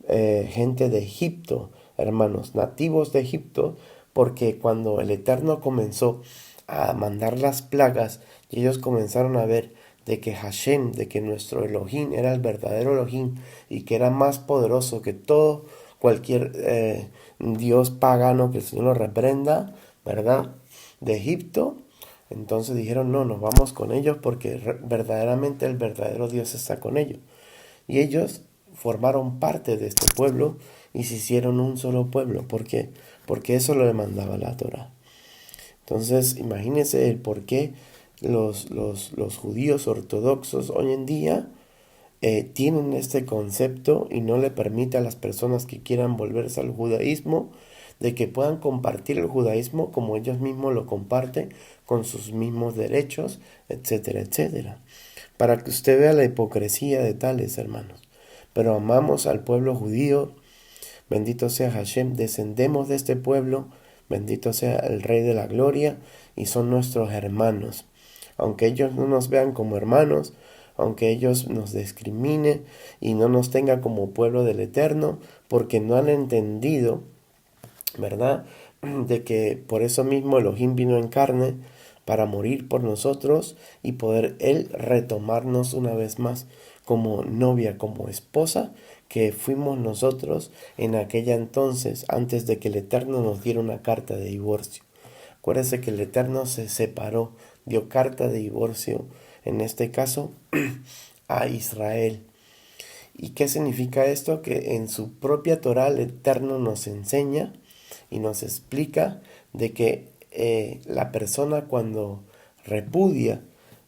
gente de Egipto, hermanos, nativos de Egipto, porque cuando el Eterno comenzó a mandar las plagas y ellos comenzaron a ver de que Hashem, de que nuestro Elohim era el verdadero Elohim y que era más poderoso que todo cualquier dios pagano, que el Señor lo reprenda, ¿verdad? De Egipto. Entonces dijeron, no, nos vamos con ellos porque verdaderamente el verdadero Dios está con ellos. Y ellos formaron parte de este pueblo y se hicieron un solo pueblo. ¿Por qué? Porque eso lo demandaba la Torah. Entonces, imagínense el por qué los judíos ortodoxos hoy en día tienen este concepto y no le permite a las personas que quieran volverse al judaísmo de que puedan compartir el judaísmo como ellos mismos lo comparten, con sus mismos derechos, etcétera, etcétera. Para que usted vea la hipocresía de tales, hermanos. Pero amamos al pueblo judío, bendito sea Hashem, descendemos de este pueblo, bendito sea el Rey de la Gloria, y son nuestros hermanos. Aunque ellos no nos vean como hermanos, aunque ellos nos discriminen y no nos tengan como pueblo del Eterno, porque no han entendido, ¿verdad?, de que por eso mismo Elohim vino en carne para morir por nosotros y poder Él retomarnos una vez más como novia, como esposa, que fuimos nosotros en aquella entonces, antes de que el Eterno nos diera una carta de divorcio. Acuérdense que el Eterno se separó, dio carta de divorcio, en este caso, a Israel. ¿Y qué significa esto? Que en su propia Torah el Eterno nos enseña y nos explica de que la persona cuando repudia,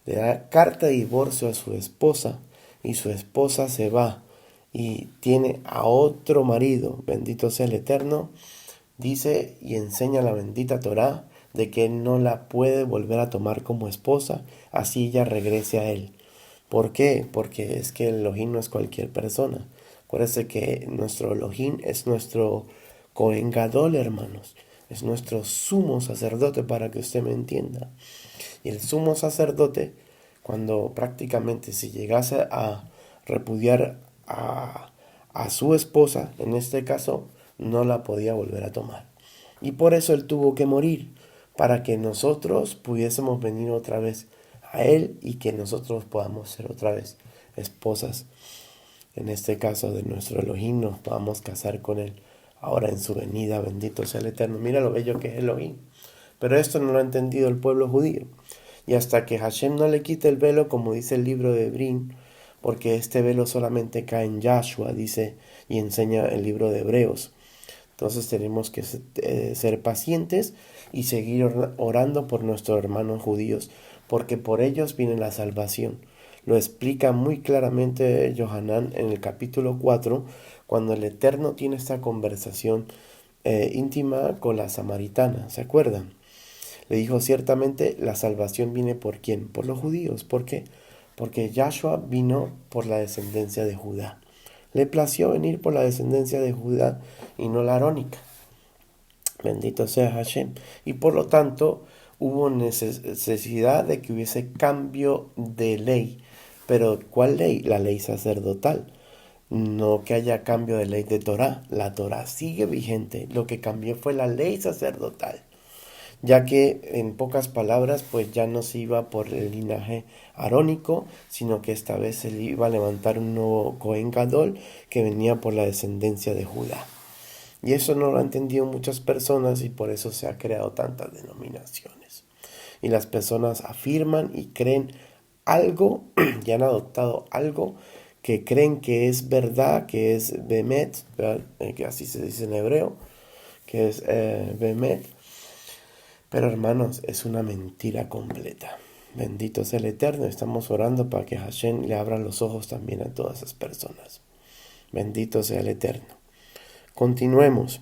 le da carta de divorcio a su esposa y su esposa se va y tiene a otro marido, bendito sea el Eterno, dice y enseña la bendita Torá de que él no la puede volver a tomar como esposa, así ella regrese a él. ¿Por qué? Porque es que el Elohim no es cualquier persona. Acuérdense que nuestro Elohim es nuestro Cohen Gadol, hermanos. Es nuestro sumo sacerdote, para que usted me entienda. Y el sumo sacerdote, cuando prácticamente si llegase a repudiar a su esposa, en este caso, no la podía volver a tomar. Y por eso él tuvo que morir, para que nosotros pudiésemos venir otra vez a él y que nosotros podamos ser otra vez esposas, en este caso de nuestro Elohim, nos podamos casar con él ahora en su venida, bendito sea el Eterno. Mira lo bello que es Elohim, Pero esto no lo ha entendido el pueblo judío. Y hasta que Hashem no le quite el velo, como dice el libro de Hebrín, porque este velo solamente cae en Yahshua, dice y enseña el libro de Hebreos. Entonces tenemos que ser pacientes y seguir orando por nuestros hermanos judíos, porque por ellos viene la salvación. Lo explica muy claramente Yohanan en el capítulo 4, cuando el Eterno tiene esta conversación íntima con la samaritana. ¿Se acuerdan? Le dijo, ciertamente la salvación viene por ¿quién? Por los judíos. ¿Por qué? Porque Yahshua vino por la descendencia de Judá. Le plació venir por la descendencia de Judá y no la arónica. Bendito sea Hashem. Y por lo tanto hubo necesidad de que hubiese cambio de ley. Pero ¿cuál ley? La ley sacerdotal. No que haya cambio de ley de Torah. La Torah sigue vigente. Lo que cambió fue la ley sacerdotal, ya que en pocas palabras pues ya no se iba por el linaje arónico, sino que esta vez se iba a levantar un nuevo Cohen Gadol que venía por la descendencia de Judá. Y eso no lo han entendido muchas personas y por eso se ha creado tantas denominaciones. Y las personas afirman y creen algo, y han adoptado algo que creen que es verdad, que es Bemet, que así se dice en hebreo, que es Bemet. Pero hermanos, es una mentira completa. Bendito sea el Eterno. Estamos orando para que Hashem le abra los ojos también a todas esas personas. Bendito sea el Eterno. Continuemos.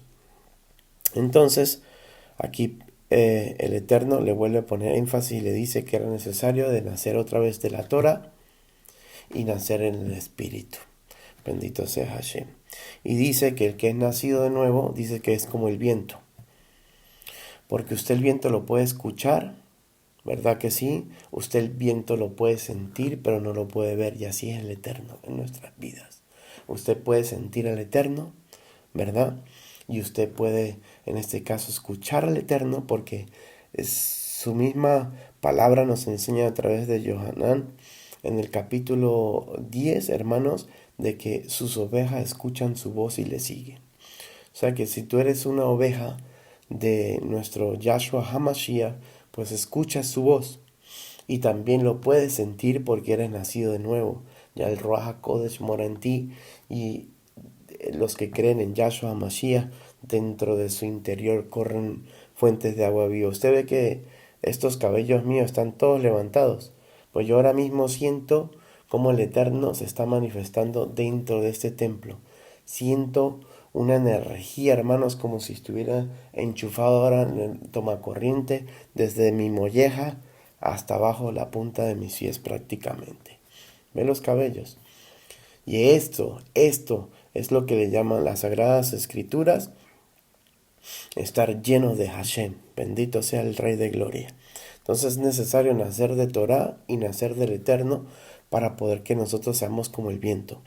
Entonces, aquí el Eterno le vuelve a poner énfasis y le dice que era necesario de nacer otra vez de la Torah y nacer en el Espíritu. Bendito sea Hashem. Y dice que el que es nacido de nuevo, dice que es como el viento. Porque usted el viento lo puede escuchar, ¿verdad que sí? Usted el viento lo puede sentir, pero no lo puede ver. Y así es el Eterno en nuestras vidas. Usted puede sentir al Eterno, ¿verdad? Y usted puede, en este caso, escuchar al Eterno, porque su misma palabra nos enseña a través de Yohanan, en el capítulo 10, hermanos, de que sus ovejas escuchan su voz y le siguen. O sea que si tú eres una oveja de nuestro Yahshua HaMashiach, pues escuchas su voz y también lo puedes sentir porque eres nacido de nuevo. Ya el Ruach HaKodesh mora en ti y los que creen en Yahshua HaMashiach, dentro de su interior corren fuentes de agua viva. Usted ve que estos cabellos míos están todos levantados. Pues yo ahora mismo siento cómo el Eterno se está manifestando dentro de este templo. Siento una energía, hermanos, como si estuviera enchufado ahora en el tomacorriente desde mi molleja hasta abajo la punta de mis pies prácticamente. ¿Ve los cabellos? Y esto es lo que le llaman las Sagradas Escrituras, estar lleno de Hashem. Bendito sea el Rey de Gloria. Entonces es necesario nacer de Torah y nacer del Eterno para poder que nosotros seamos como el viento,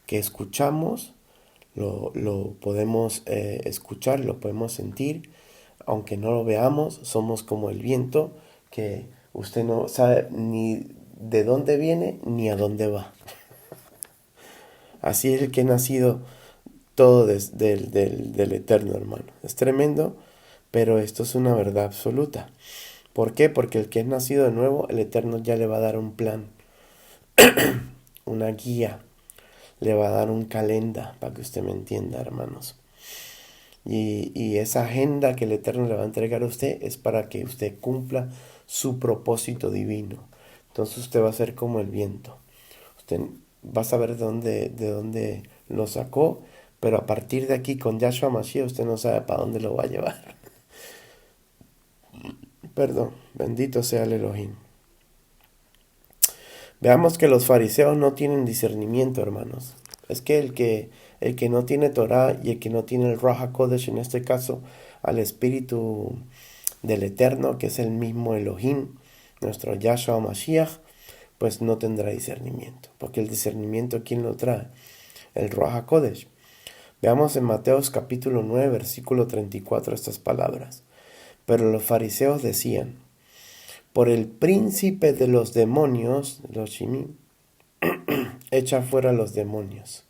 que escuchamos, lo podemos escuchar, lo podemos sentir, aunque no lo veamos, somos como el viento que usted no sabe ni de dónde viene ni a dónde va. Así es el que ha nacido todo del Eterno, hermano. Es tremendo, pero esto es una verdad absoluta. ¿Por qué? Porque el que es nacido de nuevo, el Eterno ya le va a dar un plan, una guía, le va a dar un calenda, para que usted me entienda, hermanos. Y esa agenda que el Eterno le va a entregar a usted es para que usted cumpla su propósito divino. Entonces usted va a ser como el viento. Usted va a saber de dónde lo sacó, pero a partir de aquí con Yahshua Mashiach usted no sabe para dónde lo va a llevar. Perdón, bendito sea el Elohim. Veamos que los fariseos no tienen discernimiento, hermanos. Es que el que no tiene Torah y el que no tiene el Ruach HaKodesh, en este caso al Espíritu del Eterno, que es el mismo Elohim, nuestro Yahshua Mashiach, pues no tendrá discernimiento. Porque el discernimiento, ¿quién lo trae? El Ruach HaKodesh. Veamos en Mateos capítulo 9, versículo 34 estas palabras. Pero los fariseos decían: por el príncipe de los demonios, los Shimí, echa fuera los demonios.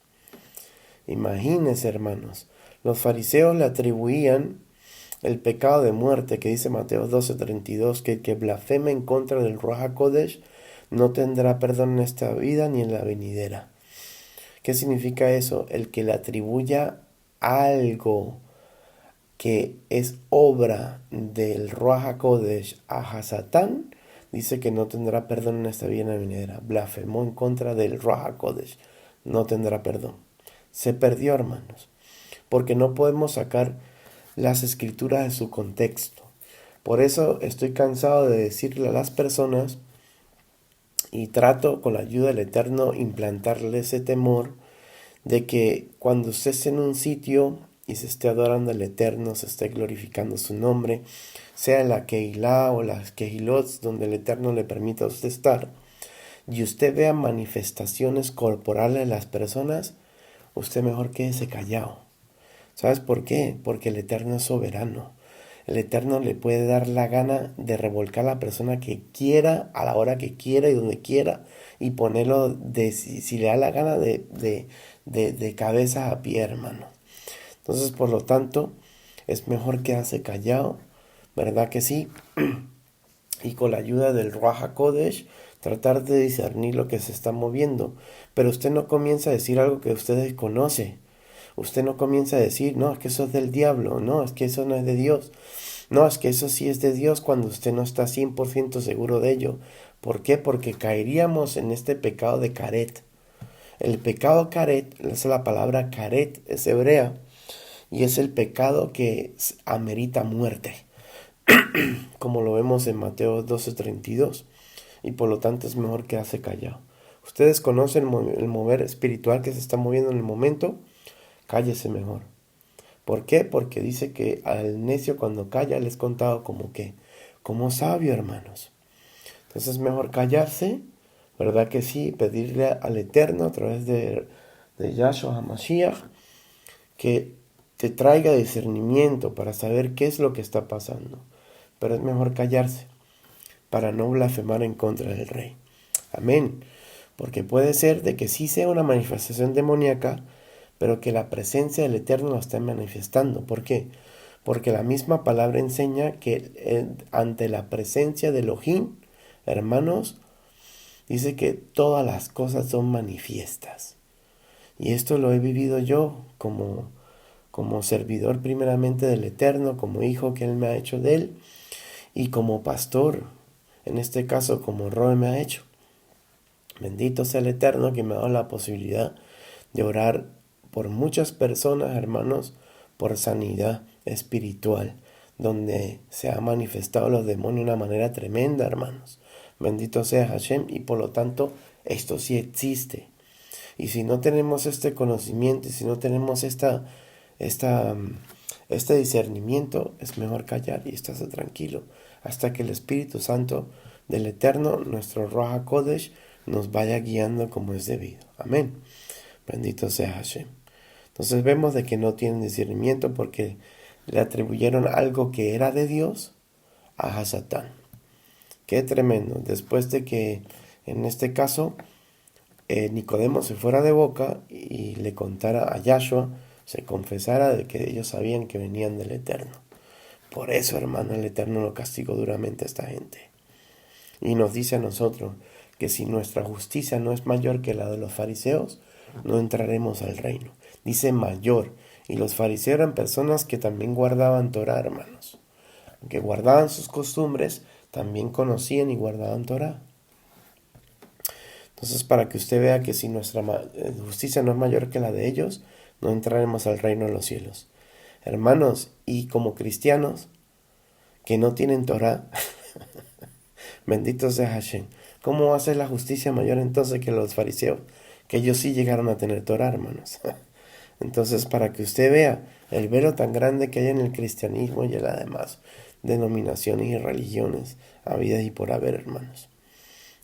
Imagínense, hermanos, los fariseos le atribuían el pecado de muerte que dice Mateo 12:32, que el que blasfeme en contra del Ruach HaKodesh no tendrá perdón en esta vida ni en la venidera. ¿Qué significa eso? El que le atribuya algo que es obra del Ruach HaKodesh a Hasatán, dice que no tendrá perdón en esta vida venidera. Blasfemó en contra del Ruach HaKodesh, no tendrá perdón. Se perdió, hermanos, porque no podemos sacar las escrituras de su contexto. Por eso estoy cansado de decirle a las personas, y trato con la ayuda del Eterno implantarle ese temor de que cuando usted esté en un sitio y se esté adorando al Eterno, se esté glorificando su nombre, sea en la Keilah o las Kehilot donde el Eterno le permita a usted estar, y usted vea manifestaciones corporales de las personas, usted mejor quédese callado. ¿Sabes por qué? Porque el Eterno es soberano. El Eterno le puede dar la gana de revolcar a la persona que quiera, a la hora que quiera y donde quiera, y ponerlo, si le da la gana, de cabeza a pie, hermano. Entonces, por lo tanto, es mejor quedarse callado, ¿verdad que sí? Y con la ayuda del Ruach HaKodesh, tratar de discernir lo que se está moviendo. Pero usted no comienza a decir algo que usted desconoce. Usted no comienza a decir, no, es que eso es del diablo, no, es que eso no es de Dios. No, es que eso sí es de Dios cuando usted no está 100% seguro de ello. ¿Por qué? Porque caeríamos en este pecado de caret. El pecado caret, es la palabra caret, es hebrea, y es el pecado que amerita muerte, como lo vemos en Mateo 12:32, y por lo tanto es mejor quedarse callado. Ustedes conocen el mover espiritual que se está moviendo en el momento, cállese mejor. ¿Por qué? Porque dice que al necio cuando calla le es contado como sabio, hermanos. Entonces es mejor callarse, ¿verdad que sí? Pedirle al Eterno a través de Yahshua HaMashiach que te traiga discernimiento para saber qué es lo que está pasando. Pero es mejor callarse para no blasfemar en contra del rey. Amén. Porque puede ser de que sí sea una manifestación demoníaca, pero que la presencia del Eterno lo está manifestando. ¿Por qué? Porque la misma palabra enseña que ante la presencia de Elohim, hermanos, dice que todas las cosas son manifiestas. Y esto lo he vivido yo como servidor primeramente del Eterno, como hijo que Él me ha hecho de Él, y como pastor, en este caso como Roe me ha hecho. Bendito sea el Eterno que me ha dado la posibilidad de orar por muchas personas, hermanos, por sanidad espiritual, donde se ha manifestado los demonios de una manera tremenda, hermanos. Bendito sea Hashem, y por lo tanto esto sí existe. Y si no tenemos este conocimiento, y si no tenemos este discernimiento, es mejor callar y estarse tranquilo hasta que el Espíritu Santo del Eterno, nuestro Ruach HaKodesh, nos vaya guiando como es debido. Amén. Bendito sea Hashem. Entonces vemos de que no tienen discernimiento porque le atribuyeron algo que era de Dios a Hasatán. Qué tremendo. Después de que, en este caso, Nicodemo se fuera de boca y le contara a Yahshua, se confesara de que ellos sabían que venían del Eterno. Por eso, hermano, el Eterno lo castigó duramente a esta gente. Y nos dice a nosotros que si nuestra justicia no es mayor que la de los fariseos, no entraremos al reino. Dice mayor. Y los fariseos eran personas que también guardaban Torah, hermanos. Aunque guardaban sus costumbres, también conocían y guardaban Torah. Entonces, para que usted vea que si nuestra justicia no es mayor que la de ellos, no entraremos al reino de los cielos. Hermanos, y como cristianos que no tienen Torah, bendito sea Hashem, ¿cómo va a ser la justicia mayor entonces que los fariseos? Que ellos sí llegaron a tener Torah, hermanos. Entonces, para que usted vea el velo tan grande que hay en el cristianismo y en las demás denominaciones y religiones, habidas y por haber, hermanos.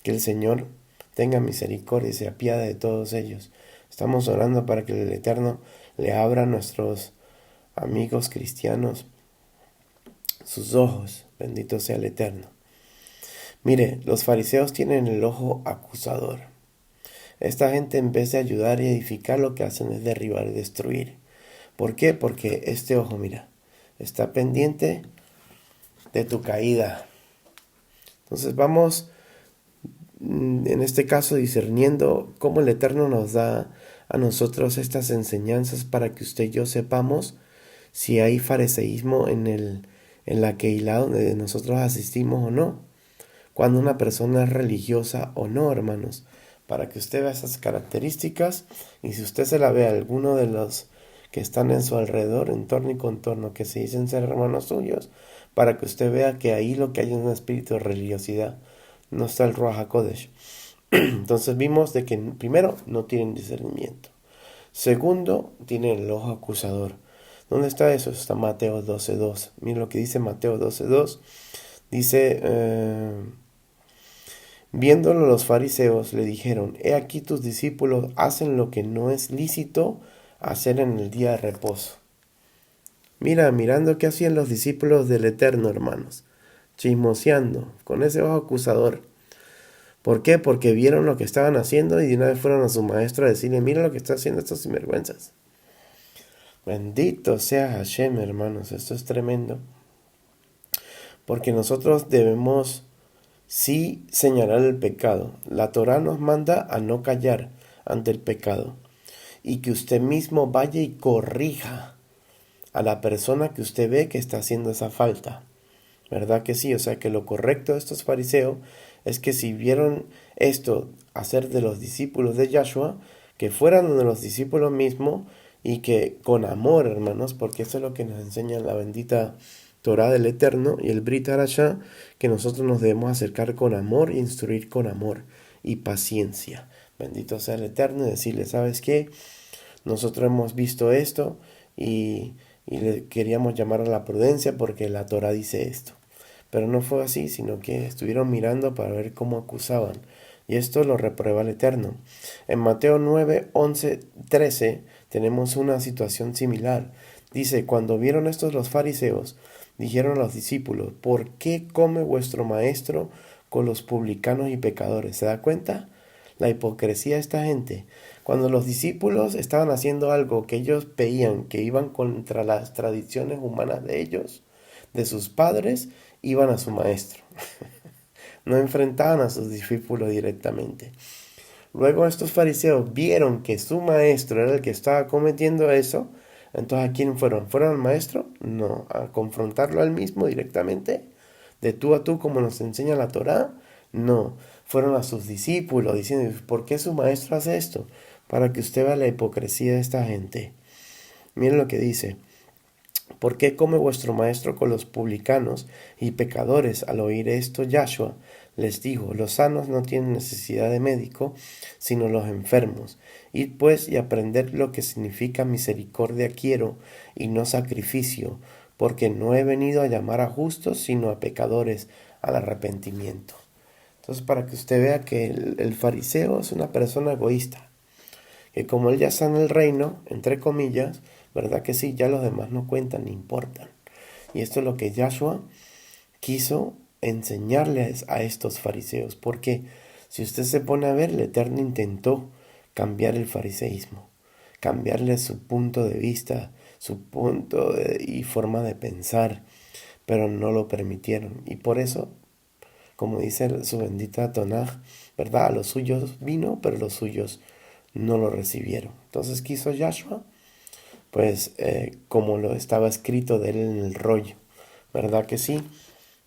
Que el Señor tenga misericordia y se apiade de todos ellos. Estamos orando para que el Eterno le abra a nuestros amigos cristianos sus ojos. Bendito sea el Eterno. Mire, los fariseos tienen el ojo acusador. Esta gente, en vez de ayudar y edificar, lo que hacen es derribar y destruir. ¿Por qué? Porque este ojo, mira, está pendiente de tu caída. Entonces vamos, en este caso, discerniendo cómo el Eterno nos da a nosotros estas enseñanzas para que usted y yo sepamos si hay fariseísmo en la Keilah donde nosotros asistimos o no. Cuando una persona es religiosa o no, hermanos. Para que usted vea esas características y si usted se la ve a alguno de los que están en su alrededor, entorno y contorno, que se dicen ser hermanos suyos, para que usted vea que ahí lo que hay es un espíritu de religiosidad, no está el Ruach HaKodesh. Entonces vimos de que primero no tienen discernimiento. Segundo, tienen el ojo acusador. ¿Dónde está eso? Está Mateo 12:2. Miren lo que dice Mateo 12:2. Dice, viéndolo los fariseos le dijeron, he aquí tus discípulos hacen lo que no es lícito hacer en el día de reposo. Mirando qué hacían los discípulos del Eterno, hermanos, chismoseando, con ese ojo acusador. ¿Por qué? Porque vieron lo que estaban haciendo y de una vez fueron a su maestro a decirle, mira lo que está haciendo estos sinvergüenzas. Bendito sea Hashem, hermanos, esto es tremendo. Porque nosotros debemos sí señalar el pecado. La Torá nos manda a no callar ante el pecado. Y que usted mismo vaya y corrija a la persona que usted ve que está haciendo esa falta. ¿Verdad que sí? O sea que lo correcto de estos fariseos es que si vieron esto hacer de los discípulos de Yahshua, que fueran de los discípulos mismos y que con amor, hermanos, porque eso es lo que nos enseña la bendita Torá del Eterno y el Brit Harashá, que nosotros nos debemos acercar con amor e instruir con amor y paciencia. Bendito sea el Eterno y decirle, ¿sabes qué? Nosotros hemos visto esto y le queríamos llamar a la prudencia porque la Torá dice esto. Pero no fue así, sino que estuvieron mirando para ver cómo acusaban. Y esto lo reprueba el Eterno. En Mateo 9, 11, 13 tenemos una situación similar. Dice, cuando vieron estos los fariseos, dijeron a los discípulos, ¿por qué come vuestro maestro con los publicanos y pecadores? ¿Se da cuenta? La hipocresía de esta gente. Cuando los discípulos estaban haciendo algo que ellos veían que iban contra las tradiciones humanas de ellos, de sus padres, iban a su maestro. No enfrentaban a sus discípulos directamente. Luego estos fariseos vieron que su maestro era el que estaba cometiendo eso. Entonces, ¿a quién fueron? ¿Fueron al maestro? No, a confrontarlo al mismo directamente, de tú a tú como nos enseña la Torá. No, fueron a sus discípulos diciendo, ¿por qué su maestro hace esto? Para que usted vea la hipocresía de esta gente. Miren lo que dice. ¿Por qué come vuestro maestro con los publicanos y pecadores? Al oír esto, Yahshua les dijo, los sanos no tienen necesidad de médico, sino los enfermos. Id pues y aprended lo que significa misericordia quiero y no sacrificio, porque no he venido a llamar a justos, sino a pecadores al arrepentimiento. Entonces, para que usted vea que el fariseo es una persona egoísta, que como él ya está en el reino, entre comillas, ¿verdad que sí? Ya los demás no cuentan ni importan. Y esto es lo que Yahshua quiso enseñarles a estos fariseos. Porque si usted se pone a ver, el Eterno intentó cambiar el fariseísmo, cambiarle su punto de vista, su punto y forma de pensar, pero no lo permitieron. Y por eso, como dice su bendita Tanaj, ¿verdad? A los suyos vino, pero los suyos no lo recibieron. Entonces quiso Yahshua, pues como lo estaba escrito de él en el rollo, ¿verdad que sí?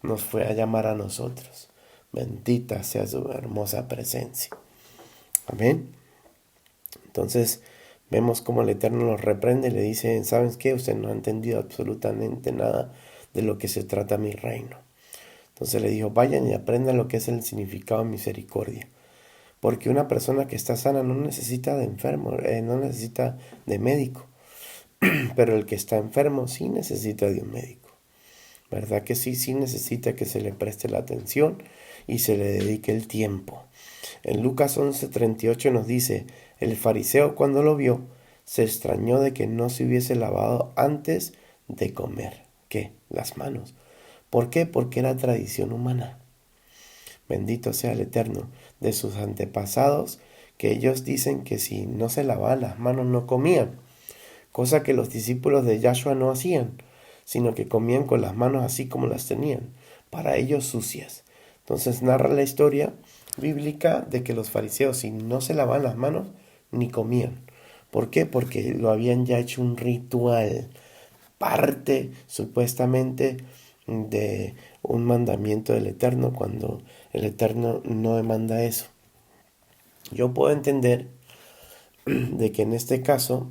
Nos fue a llamar a nosotros. Bendita sea su hermosa presencia. Amén. Entonces vemos como el Eterno los reprende y le dice, ¿sabes qué? Usted no ha entendido absolutamente nada de lo que se trata mi reino. Entonces le dijo, vayan y aprendan lo que es el significado de misericordia. Porque una persona que está sana no necesita de enfermo, no necesita de médico. Pero el que está enfermo sí necesita de un médico. ¿Verdad que sí? Sí necesita que se le preste la atención y se le dedique el tiempo. En Lucas 11:38 nos dice, el fariseo cuando lo vio, se extrañó de que no se hubiese lavado antes de comer. ¿Qué? Las manos. ¿Por qué? Porque era tradición humana. Bendito sea el Eterno de sus antepasados, que ellos dicen que si no se lavaban las manos no comían. Cosa que los discípulos de Yahshua no hacían. sino que comían con las manos así como las tenían, para ellos sucias. Entonces narra la historia bíblica de que los fariseos, si no se lavaban las manos, ni comían. ¿Por qué? Porque lo habían ya hecho un ritual, parte supuestamente de un mandamiento del Eterno, cuando el Eterno no demanda eso. Yo puedo entender de que en este caso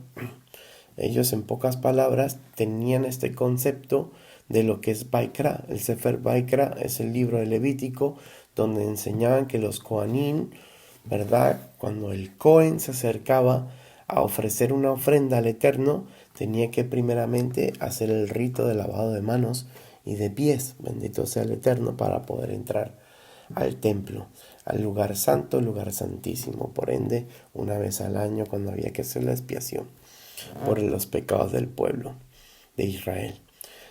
ellos, en pocas palabras, tenían este concepto de lo que es Baikra. El Sefer Baikra es el libro de Levítico, donde enseñaban que los Kohanim, ¿verdad?, cuando el Cohen se acercaba a ofrecer una ofrenda al Eterno, tenía que primeramente hacer el rito de lavado de manos y de pies, bendito sea el Eterno, para poder entrar al templo, al lugar santo, el lugar santísimo. Por ende, una vez al año, cuando había que hacer la expiación por los pecados del pueblo de Israel.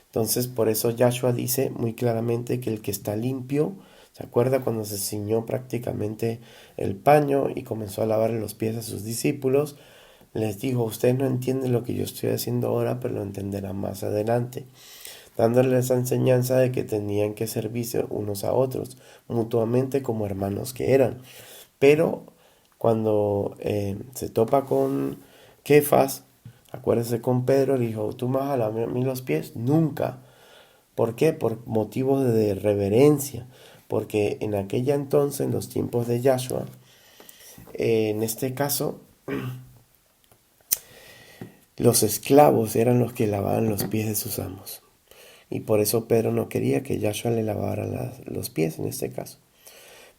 Entonces, por eso Yahshua dice muy claramente que el que está limpio, ¿se acuerda cuando se ciñó prácticamente el paño y comenzó a lavar los pies a sus discípulos? Les dijo, ustedes no entienden lo que yo estoy haciendo ahora, pero lo entenderán más adelante, dándoles esa enseñanza de que tenían que servirse unos a otros, mutuamente como hermanos que eran. Pero cuando se topa con Kefas, acuérdese con Pedro, le dijo, ¿tú me vas a lavar a mí los pies? Nunca. ¿Por qué? Por motivos de reverencia. Porque en aquella entonces, en los tiempos de Yahshua, en este caso, los esclavos eran los que lavaban los pies de sus amos. Y por eso Pedro no quería que Yahshua le lavara los pies en este caso.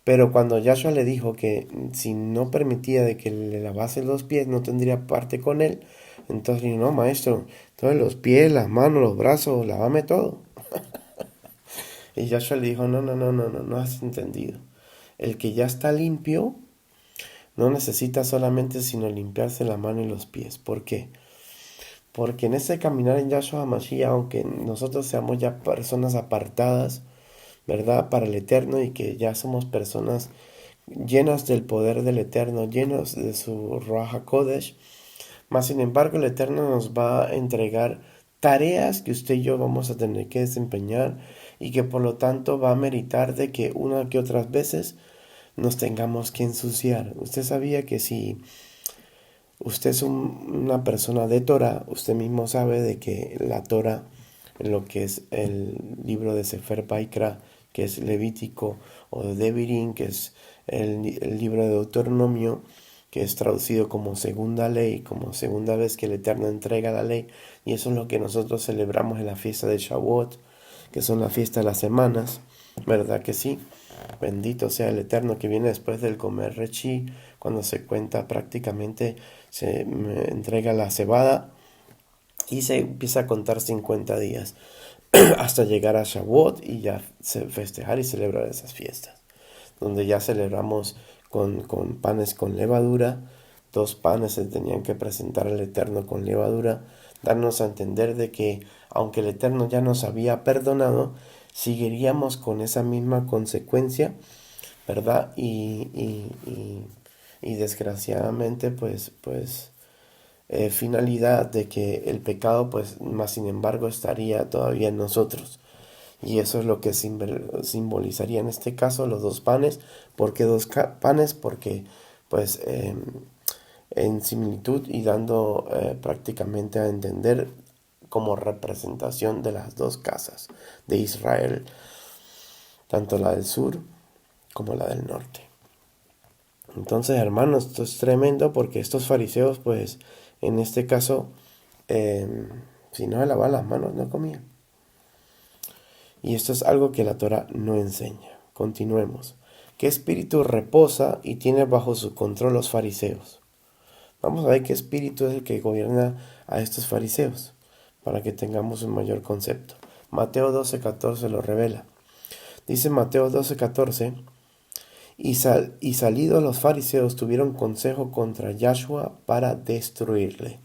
Pero cuando Yahshua le dijo que si no permitía de que le lavase los pies, no tendría parte con él, entonces dijo, no, maestro, todos los pies, las manos, los brazos, lávame todo. Y Yahshua le dijo, no has entendido. El que ya está limpio no necesita solamente sino limpiarse la mano y los pies. ¿Por qué? Porque en ese caminar en Yahshua HaMashiach, aunque nosotros seamos ya personas apartadas, ¿verdad?, para el Eterno, y que ya somos personas llenas del poder del Eterno, llenos de su Ruach HaKodesh, mas sin embargo el Eterno nos va a entregar tareas que usted y yo vamos a tener que desempeñar, y que por lo tanto va a meritar de que una que otras veces nos tengamos que ensuciar. Usted sabía que si usted es una persona de Torah, usted mismo sabe de que la Torah, en lo que es el libro de Sefer Baikra, que es Levítico, o de Devarim, que es el libro de Deuteronomio, que es traducido como segunda ley, como segunda vez que el Eterno entrega la ley, y eso es lo que nosotros celebramos en la fiesta de Shavuot, que son la fiesta de las semanas, ¿verdad que sí? Bendito sea el Eterno, que viene después del comer Rechi, cuando se cuenta prácticamente, se entrega la cebada y se empieza a contar 50 días hasta llegar a Shavuot y ya festejar y celebrar esas fiestas, donde ya celebramos con panes con levadura. 2 panes se tenían que presentar al Eterno con levadura, darnos a entender de que aunque el Eterno ya nos había perdonado, seguiríamos con esa misma consecuencia, ¿verdad? Y desgraciadamente pues finalidad de que el pecado pues más sin embargo estaría todavía en nosotros. Y eso es lo que simbolizaría en este caso los 2 panes. ¿Por qué 2 panes? Porque pues en similitud y dando prácticamente a entender como representación de las 2 casas de Israel, tanto la del sur como la del norte. Entonces, hermanos, esto es tremendo, porque estos fariseos pues en este caso si no se lavaban las manos no comían. Y esto es algo que la Torah no enseña. Continuemos. ¿Qué espíritu reposa y tiene bajo su control los fariseos? Vamos a ver qué espíritu es el que gobierna a estos fariseos, para que tengamos un mayor concepto. Mateo 12:14 lo revela. Dice Mateo 12:14, y salidos los fariseos tuvieron consejo contra Yahshua para destruirle.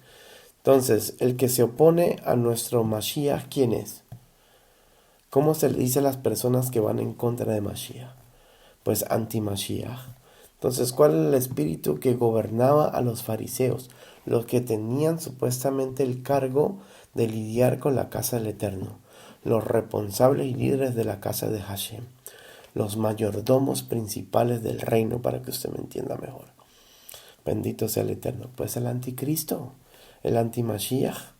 Entonces, el que se opone a nuestro Mashiach, ¿quién es? ¿Cómo se le dice a las personas que van en contra de Mashiach? Pues anti-Mashiach. Entonces, ¿cuál es el espíritu que gobernaba a los fariseos? Los que tenían supuestamente el cargo de lidiar con la casa del Eterno, los responsables y líderes de la casa de Hashem, los mayordomos principales del reino, para que usted me entienda mejor. Bendito sea el Eterno. Pues el anticristo, el antimashiach,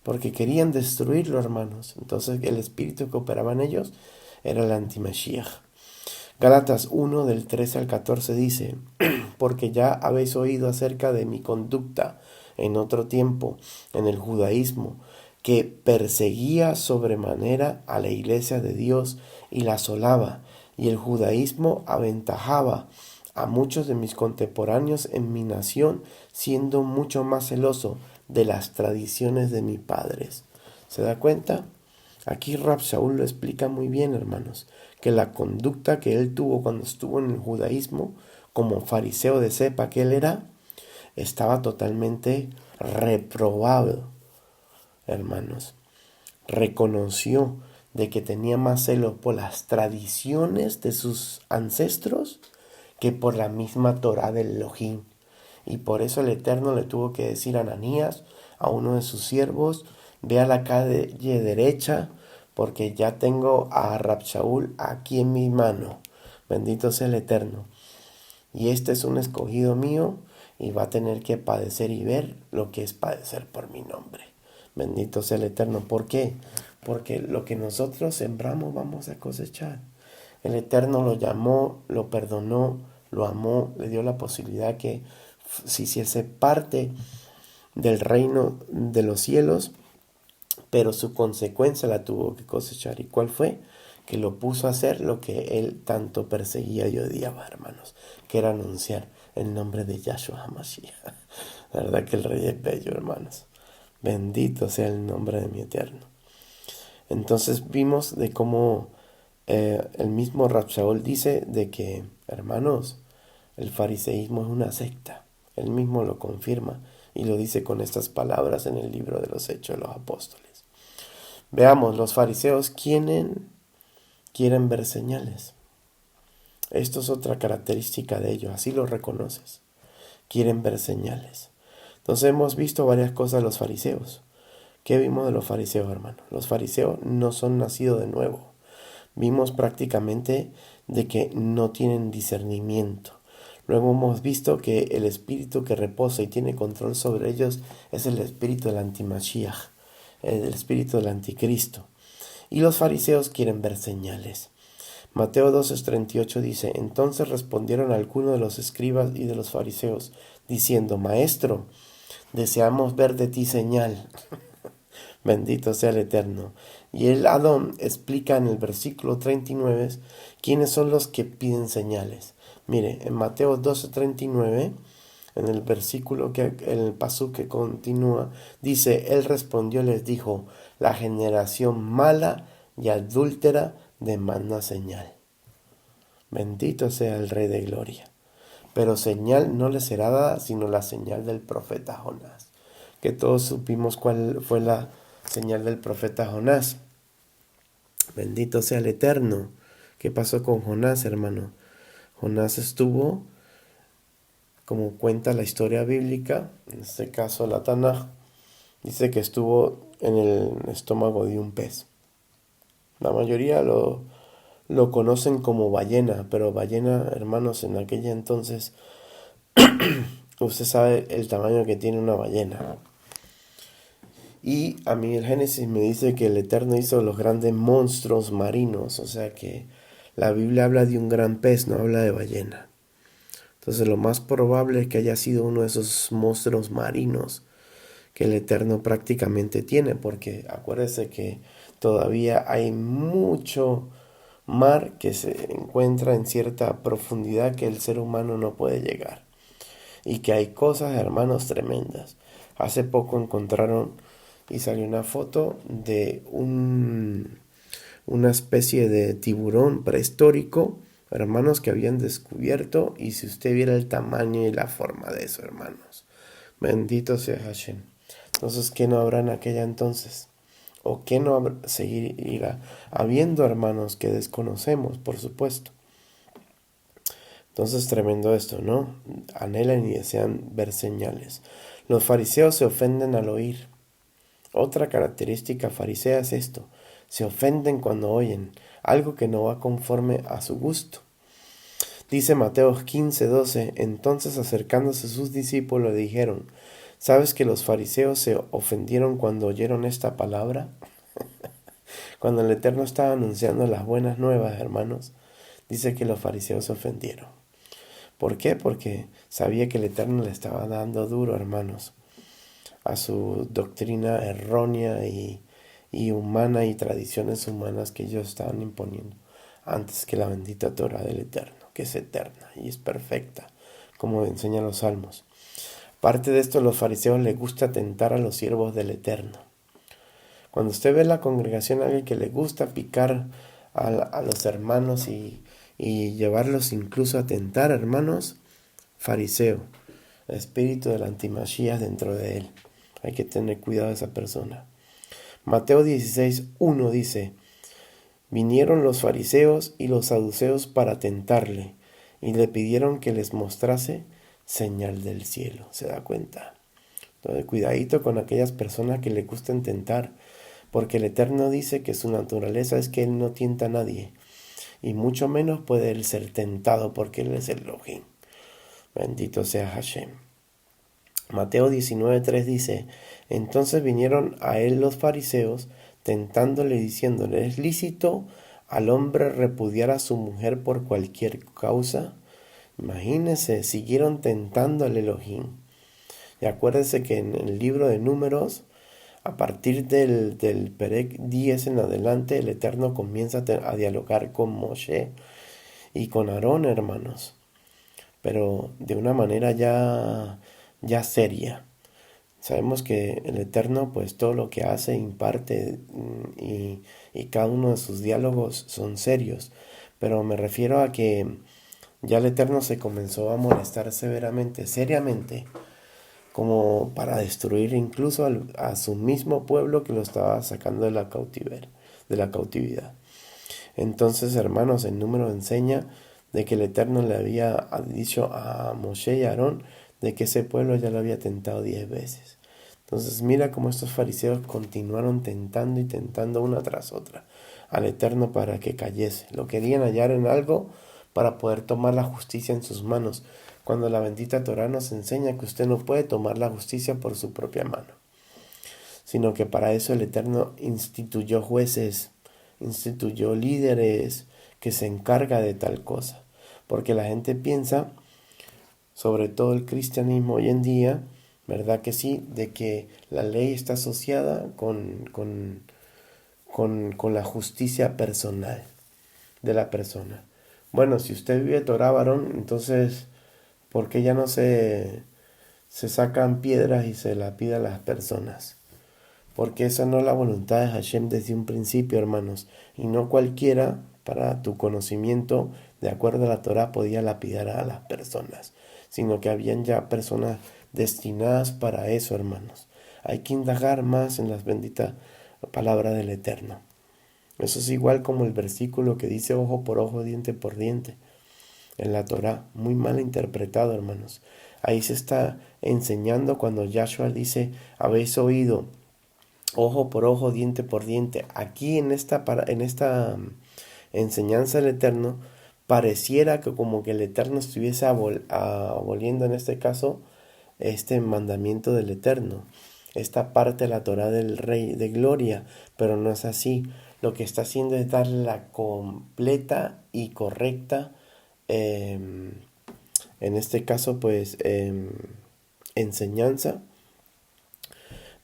porque querían destruirlo, hermanos. Entonces el espíritu que operaba en ellos era el antimashiach. Gálatas 1 del 13 al 14 dice, porque ya habéis oído acerca de mi conducta en otro tiempo en el judaísmo, que perseguía sobremanera a la iglesia de Dios y la asolaba, y el judaísmo aventajaba a muchos de mis contemporáneos en mi nación, siendo mucho más celoso de las tradiciones de mis padres. ¿Se da cuenta? Aquí Rab Shaul lo explica muy bien, hermanos, que la conducta que él tuvo cuando estuvo en el judaísmo, como fariseo de cepa que él era, estaba totalmente reprobado, hermanos. Reconoció de que tenía más celo por las tradiciones de sus ancestros que por la misma Torá del Elohim. Y por eso el Eterno le tuvo que decir a Ananías, a uno de sus siervos, ve a la calle derecha, porque ya tengo a Rab Shaul aquí en mi mano. Bendito sea el Eterno. Y este es un escogido mío, y va a tener que padecer y ver lo que es padecer por mi nombre. Bendito sea el Eterno. ¿Por qué? Porque lo que nosotros sembramos vamos a cosechar. El Eterno lo llamó, lo perdonó, lo amó, le dio la posibilidad que se hiciese parte del reino de los cielos, pero su consecuencia la tuvo que cosechar. ¿Y cuál fue? Que lo puso a hacer lo que él tanto perseguía y odiaba, hermanos, que era anunciar el nombre de Yahshua HaMashiach. La verdad que el rey es bello, hermanos. Bendito sea el nombre de mi Eterno. Entonces vimos de cómo el mismo Rab Shaul dice de que, hermanos, el fariseísmo es una secta. Él mismo lo confirma y lo dice con estas palabras en el libro de los Hechos de los Apóstoles. Veamos, los fariseos quieren ver señales. Esto es otra característica de ellos, así lo reconoces. Quieren ver señales. Entonces hemos visto varias cosas de los fariseos. ¿Qué vimos de los fariseos, hermano? Los fariseos no son nacidos de nuevo. Vimos prácticamente de que no tienen discernimiento. Luego hemos visto que el espíritu que reposa y tiene control sobre ellos es el espíritu del antimashiach, el espíritu del anticristo. Y los fariseos quieren ver señales. Mateo 12:38 dice, entonces respondieron algunos de los escribas y de los fariseos, diciendo, Maestro, deseamos ver de ti señal. Bendito sea el Eterno. Y el Adón explica en el versículo 39 quiénes son los que piden señales. Mire, en Mateo 12:39, en el versículo, en el pasú que continúa, dice, Él respondió y les dijo, la generación mala y adúltera demanda señal. Bendito sea el Rey de Gloria. Pero señal no le será dada, sino la señal del profeta Jonás. Que todos supimos cuál fue la señal del profeta Jonás. Bendito sea el Eterno. ¿Qué pasó con Jonás, hermano? Jonás estuvo, como cuenta la historia bíblica, en este caso la Tanaj, dice que estuvo en el estómago de un pez. La mayoría lo conocen como ballena, pero ballena, hermanos, en aquella entonces, usted sabe el tamaño que tiene una ballena. Y a mí el Génesis me dice que el Eterno hizo los grandes monstruos marinos, o sea que la Biblia habla de un gran pez, no habla de ballena. Entonces lo más probable es que haya sido uno de esos monstruos marinos que el Eterno prácticamente tiene, porque acuérdese que todavía hay mucho mar que se encuentra en cierta profundidad que el ser humano no puede llegar. Y que hay cosas, hermanos, tremendas. Hace poco encontraron y salió una foto de una especie de tiburón prehistórico, hermanos, que habían descubierto, y si usted viera el tamaño y la forma de eso, hermanos, bendito sea Hashem. Entonces, ¿qué no habrá en aquella entonces? ¿O qué no seguirá habiendo, hermanos, que desconocemos, por supuesto? Entonces, tremendo esto, ¿no? Anhelan y desean ver señales. Los fariseos se ofenden al oír. Otra característica farisea es esto: se ofenden cuando oyen algo que no va conforme a su gusto. Dice Mateo 15:12, entonces acercándose sus discípulos le dijeron, ¿sabes que los fariseos se ofendieron cuando oyeron esta palabra? Cuando el Eterno estaba anunciando las buenas nuevas, hermanos, dice que los fariseos se ofendieron. ¿Por qué? Porque sabía que el Eterno le estaba dando duro, hermanos, a su doctrina errónea y humana y tradiciones humanas que ellos estaban imponiendo antes que la bendita Torah del Eterno, que es eterna y es perfecta, como enseñan los salmos. Aparte de esto, a los fariseos les gusta tentar a los siervos del Eterno. Cuando usted ve en la congregación a alguien que le gusta picar a los hermanos y llevarlos incluso a tentar, hermanos, fariseo, el espíritu del antimachías dentro de él. Hay que tener cuidado de esa persona. Mateo 16:1 dice, vinieron los fariseos y los saduceos para tentarle, y le pidieron que les mostrase señal del cielo. ¿Se da cuenta? Entonces, cuidadito con aquellas personas que le gustan tentar, porque el Eterno dice que su naturaleza es que Él no tienta a nadie, y mucho menos puede Él ser tentado, porque Él es el Elohim. Bendito sea Hashem. Mateo 19:3 dice, entonces vinieron a él los fariseos, tentándole y diciéndole, ¿es lícito al hombre repudiar a su mujer por cualquier causa? Imagínense, siguieron tentando al Elohim. Y acuérdense que en el libro de Números, a partir del Perec 10 en adelante, el Eterno comienza a dialogar con Moshe y con Aarón, hermanos, pero de una manera ya seria. Sabemos que el Eterno, pues todo lo que hace, imparte, y cada uno de sus diálogos son serios, pero me refiero a que ya el Eterno se comenzó a molestar severamente, seriamente, como para destruir incluso a su mismo pueblo que lo estaba sacando de la cautividad. Entonces, hermanos, el número enseña de que el Eterno le había dicho a Moshe y a Aarón de que ese pueblo ya lo había tentado 10 veces. Entonces mira cómo estos fariseos continuaron tentando y tentando una tras otra al Eterno para que cayese. Lo querían hallar en algo para poder tomar la justicia en sus manos, cuando la bendita Torah nos enseña que usted no puede tomar la justicia por su propia mano, sino que para eso el Eterno instituyó jueces, instituyó líderes que se encarga de tal cosa. Porque la gente piensa, sobre todo el cristianismo hoy en día, ¿verdad que sí?, de que la ley está asociada con la justicia personal de la persona. Bueno, si usted vive Torah, varón, entonces, ¿por qué ya no se sacan piedras y se la pide a las personas? Porque esa no es la voluntad de Hashem desde un principio, hermanos. Y no cualquiera, para tu conocimiento, de acuerdo a la Torah, podía lapidar a las personas, sino que habían ya personas destinadas para eso, hermanos. Hay que indagar más en las benditas palabras del Eterno. Eso es igual como el versículo que dice ojo por ojo, diente por diente, en la Torah, muy mal interpretado, hermanos. Ahí se está enseñando cuando Yahshua dice, habéis oído ojo por ojo, diente por diente. Aquí en esta enseñanza del Eterno, pareciera que como que el Eterno estuviese aboliendo en este caso este mandamiento del Eterno, esta parte de la Torah del Rey de Gloria, pero no es así. Lo que está haciendo es darle la completa y correcta, en este caso pues, enseñanza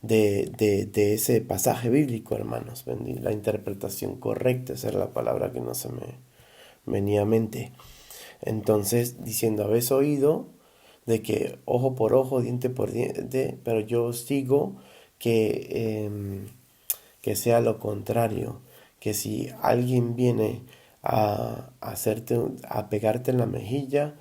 de ese pasaje bíblico, hermanos. La interpretación correcta, esa era la palabra que no se me venía a mente. Entonces, diciendo, habéis oído de que ojo por ojo, diente por diente, pero yo os digo que sea lo contrario, que si alguien viene a pegarte en la mejilla,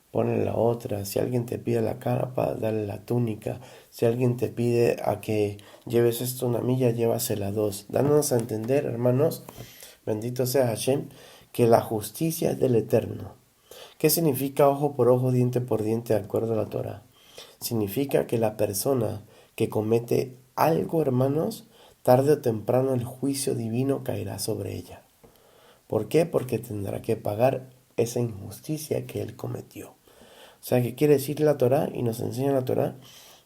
ponle la otra. Si alguien te pide la capa, dale la túnica. Si alguien te pide a que lleves esto 1 milla, llévasela 2. Dándonos a entender, hermanos, bendito sea Hashem, que la justicia es del Eterno, ¿Qué significa ojo por ojo, diente por diente de acuerdo a la Torá? Significa que la persona que comete algo, hermanos, tarde o temprano el juicio divino caerá sobre ella. ¿Por qué? Porque tendrá que pagar esa injusticia que él cometió. O sea, ¿qué quiere decir la Torá? Y nos enseña la Torá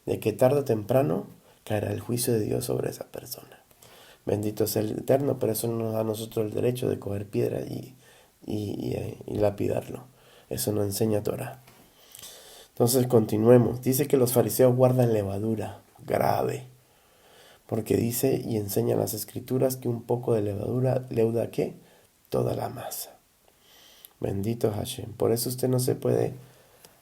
de que tarde o temprano caerá el juicio de Dios sobre esa persona. Bendito sea el Eterno, pero eso no nos da a nosotros el derecho de coger piedra y lapidarlo. Eso no enseña Torá. Entonces continuemos. Dice que los fariseos guardan levadura grave. Porque dice y enseña las escrituras que un poco de levadura leuda ¿qué? Toda la masa. Bendito Hashem. Por eso usted no se puede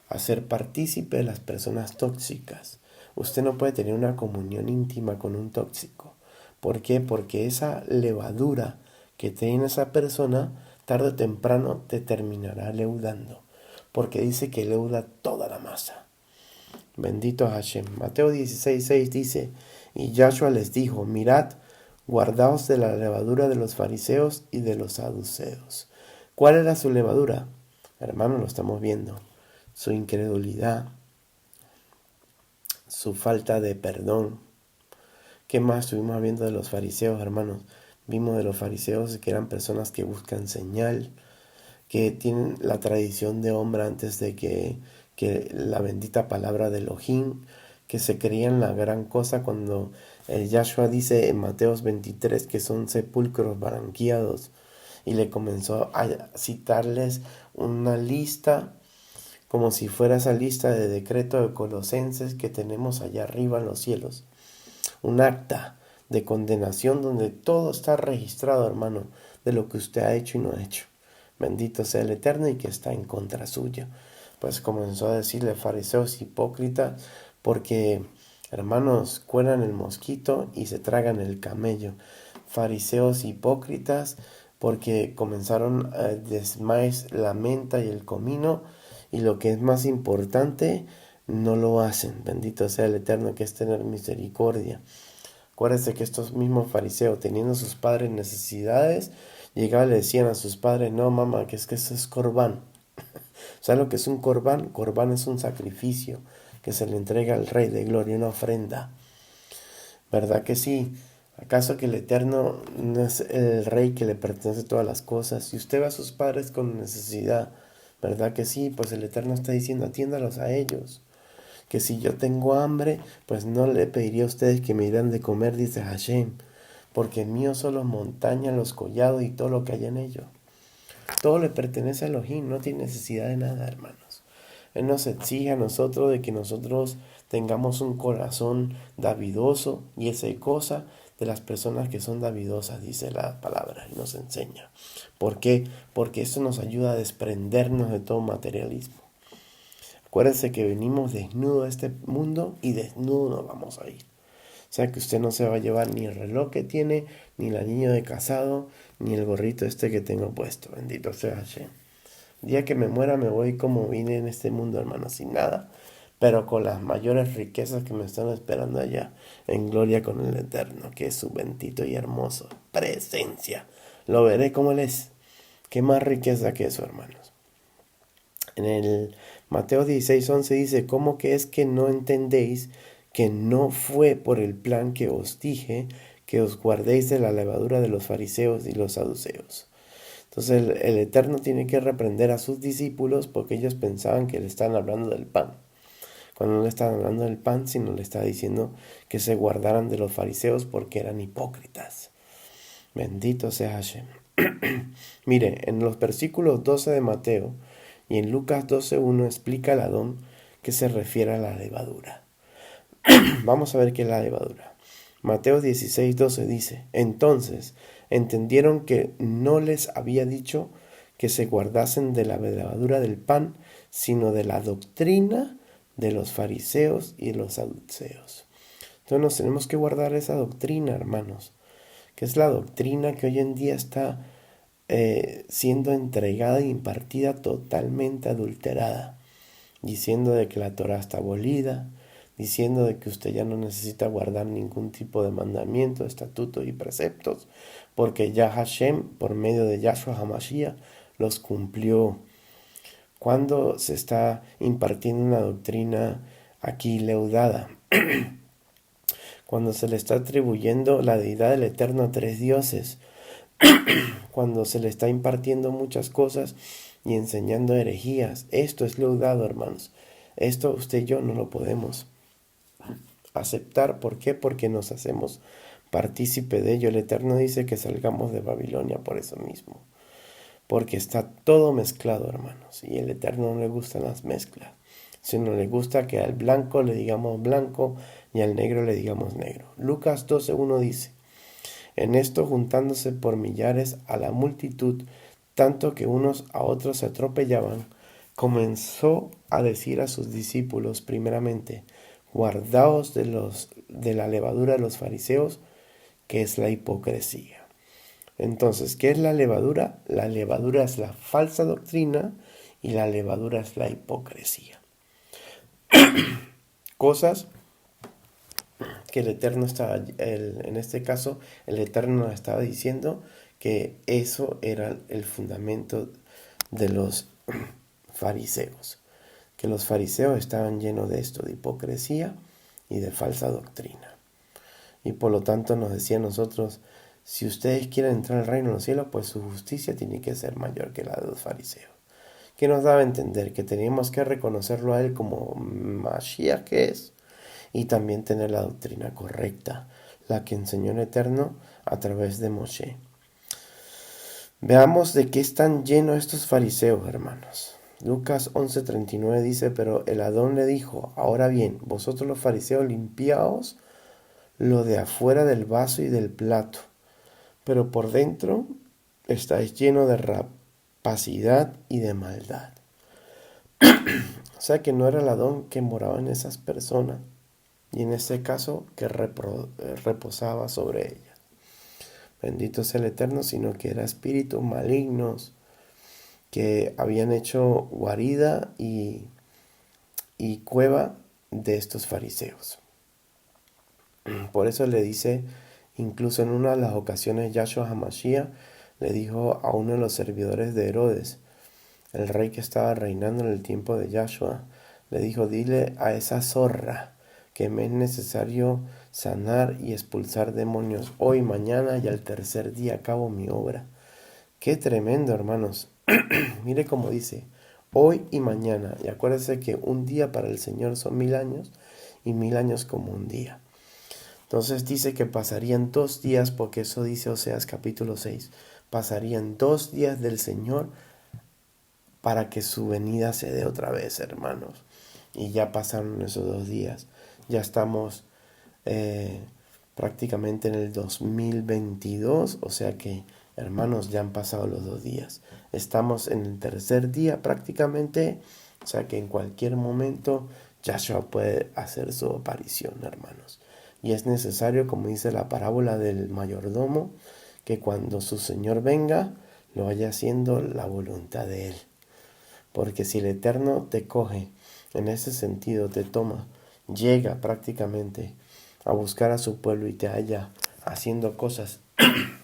hacer partícipe de las personas tóxicas. Usted no puede tener una comunión íntima con un tóxico. ¿Por qué? Porque esa levadura que tiene esa persona, tarde o temprano te terminará leudando. Porque dice que leuda toda la masa. Bendito Hashem. Mateo 16:6 dice, y Yahshua les dijo, mirad, guardaos de la levadura de los fariseos y de los saduceos. ¿Cuál era su levadura? Hermano, lo estamos viendo. Su incredulidad, su falta de perdón. ¿Qué más estuvimos viendo de los fariseos, hermanos? Vimos de los fariseos que eran personas que buscan señal, que tienen la tradición de hombre antes de que la bendita palabra de Elohim, que se creían la gran cosa cuando Yahshua dice en Mateos 23 que son sepulcros branqueados, y le comenzó a citarles una lista como si fuera esa lista de decreto de Colosenses que tenemos allá arriba en los cielos. Un acta de condenación donde todo está registrado, hermano, de lo que usted ha hecho y no ha hecho. Bendito sea el Eterno y que está en contra suya. Pues comenzó a decirle fariseos hipócritas porque, hermanos, cuelan el mosquito y se tragan el camello. Fariseos hipócritas porque comenzaron a desmaíz la menta y el comino, y lo que es más importante, no lo hacen. Bendito sea el Eterno, que es tener misericordia. Acuérdense que estos mismos fariseos, teniendo sus padres necesidades, llegaban y le decían a sus padres, no mamá, que eso es corbán. ¿Sabes lo que es un corbán? Corbán es un sacrificio que se le entrega al Rey de Gloria, una ofrenda. ¿Verdad que sí? ¿Acaso que el Eterno no es el Rey que le pertenece todas las cosas? Si usted ve a sus padres con necesidad, ¿verdad que sí? Pues el Eterno está diciendo, atiéndalos a ellos. Que si yo tengo hambre, pues no le pediría a ustedes que me dieran de comer, dice Hashem, porque míos son las montañas, los collados y todo lo que hay en ellos. Todo le pertenece a Elohim, no tiene necesidad de nada, hermanos. Él nos exige a nosotros de que nosotros tengamos un corazón davidoso, y esa cosa de las personas que son davidosas, dice la palabra, y nos enseña. ¿Por qué? Porque eso nos ayuda a desprendernos de todo materialismo. Acuérdense que venimos desnudos a este mundo y desnudos nos vamos a ir. O sea que usted no se va a llevar ni el reloj que tiene, ni el anillo de casado, ni el gorrito que tengo puesto. Bendito sea Hashem. El día que me muera me voy como vine en este mundo, hermano, sin nada, pero con las mayores riquezas que me están esperando allá, en gloria con el Eterno, que es su bendito y hermoso presencia. Lo veré como Él es. ¿Qué más riqueza que eso, hermanos? En el Mateo 16:11 dice, ¿cómo que es que no entendéis que no fue por el plan que os dije que os guardéis de la levadura de los fariseos y los saduceos? Entonces el Eterno tiene que reprender a sus discípulos porque ellos pensaban que le estaban hablando del pan. Cuando no le estaban hablando del pan, sino le estaba diciendo que se guardaran de los fariseos porque eran hipócritas. Bendito sea Hashem. Mire, en los versículos 12 de Mateo y en Lucas 12:1 explica el Adón que se refiere a la levadura. Vamos a ver qué es la levadura. Mateo 16:12 dice, entonces entendieron que no les había dicho que se guardasen de la levadura del pan, sino de la doctrina de los fariseos y los saduceos. Entonces nos tenemos que guardar esa doctrina, hermanos, que es la doctrina que hoy en día está siendo entregada e impartida totalmente adulterada, diciendo de que la Torah está abolida, diciendo de que usted ya no necesita guardar ningún tipo de mandamiento, estatutos y preceptos, porque ya Hashem, por medio de Yahshua HaMashiach, los cumplió cuando se está impartiendo una doctrina aquí leudada, cuando se le está atribuyendo la deidad del Eterno a tres dioses, cuando se le está impartiendo muchas cosas y enseñando herejías. Esto es leudado, hermanos. Esto usted y yo no lo podemos aceptar. ¿Por qué? Porque nos hacemos partícipe de ello. El Eterno dice que salgamos de Babilonia por eso mismo. Porque está todo mezclado, hermanos. Y el Eterno no le gustan las mezclas. Sino le gusta que al blanco le digamos blanco y al negro le digamos negro. Lucas 12:1 dice: en esto, juntándose por millares a la multitud, tanto que unos a otros se atropellaban, comenzó a decir a sus discípulos primeramente: guardaos de la levadura de los fariseos, que es la hipocresía. Entonces, ¿qué es la levadura? La levadura es la falsa doctrina y la levadura es la hipocresía. Cosas que el Eterno estaba, en este caso, el Eterno estaba diciendo que eso era el fundamento de los fariseos, que los fariseos estaban llenos de esto, de hipocresía y de falsa doctrina. Y por lo tanto nos decía a nosotros: si ustedes quieren entrar al reino de los cielos, pues su justicia tiene que ser mayor que la de los fariseos. Que nos daba a entender que teníamos que reconocerlo a él como Mashiach que es, y también tener la doctrina correcta, la que enseñó el Eterno a través de Moshe. Veamos de qué están llenos estos fariseos, hermanos. Lucas 11:39 dice: pero el Adón le dijo: ahora bien, vosotros los fariseos limpiaos lo de afuera del vaso y del plato, pero por dentro estáis llenos de rapacidad y de maldad. O sea que no era el Adón que moraba en esas personas, y en este caso que reposaba sobre ellas. Bendito sea el Eterno, sino que eran espíritus malignos que habían hecho guarida y cueva de estos fariseos. Por eso le dice, incluso en una de las ocasiones, Yahshua HaMashiach le dijo a uno de los servidores de Herodes, el rey que estaba reinando en el tiempo de Yahshua, le dijo: dile a esa zorra que me es necesario sanar y expulsar demonios hoy, mañana, y al tercer día acabo mi obra. Qué tremendo, hermanos. Mire cómo dice: hoy y mañana. Y acuérdese que un día para el Señor son 1000 años y 1000 años como un día. Entonces dice que pasarían 2 días, porque eso dice Oseas capítulo 6. Pasarían 2 días del Señor para que su venida se dé otra vez, hermanos. Y ya pasaron esos 2 días. Ya estamos prácticamente en el 2022. O sea que, hermanos, ya han pasado los 2 días. Estamos en el tercer día prácticamente. O sea que en cualquier momento Yahshua puede hacer su aparición, hermanos. Y es necesario, como dice la parábola del mayordomo, que cuando su Señor venga, lo vaya haciendo la voluntad de Él. Porque si el Eterno te coge, en ese sentido te toma, llega prácticamente a buscar a su pueblo y te halla haciendo cosas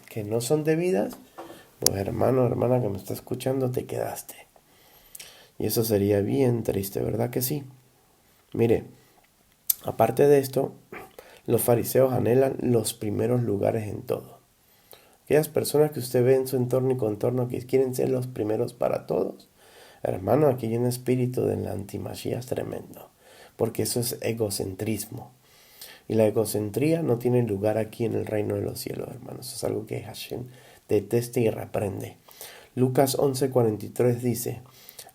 que no son debidas, pues hermano, hermana que me está escuchando, te quedaste. Y eso sería bien triste, ¿verdad que sí? Mire, aparte de esto, los fariseos anhelan los primeros lugares en todo. Aquellas personas que usted ve en su entorno y contorno que quieren ser los primeros para todos, hermano, aquí hay un espíritu de la antimasías tremendo, porque eso es egocentrismo. Y la egocentría no tiene lugar aquí en el reino de los cielos, hermanos. Es algo que Hashem detesta y reprende. Lucas 11:43 dice: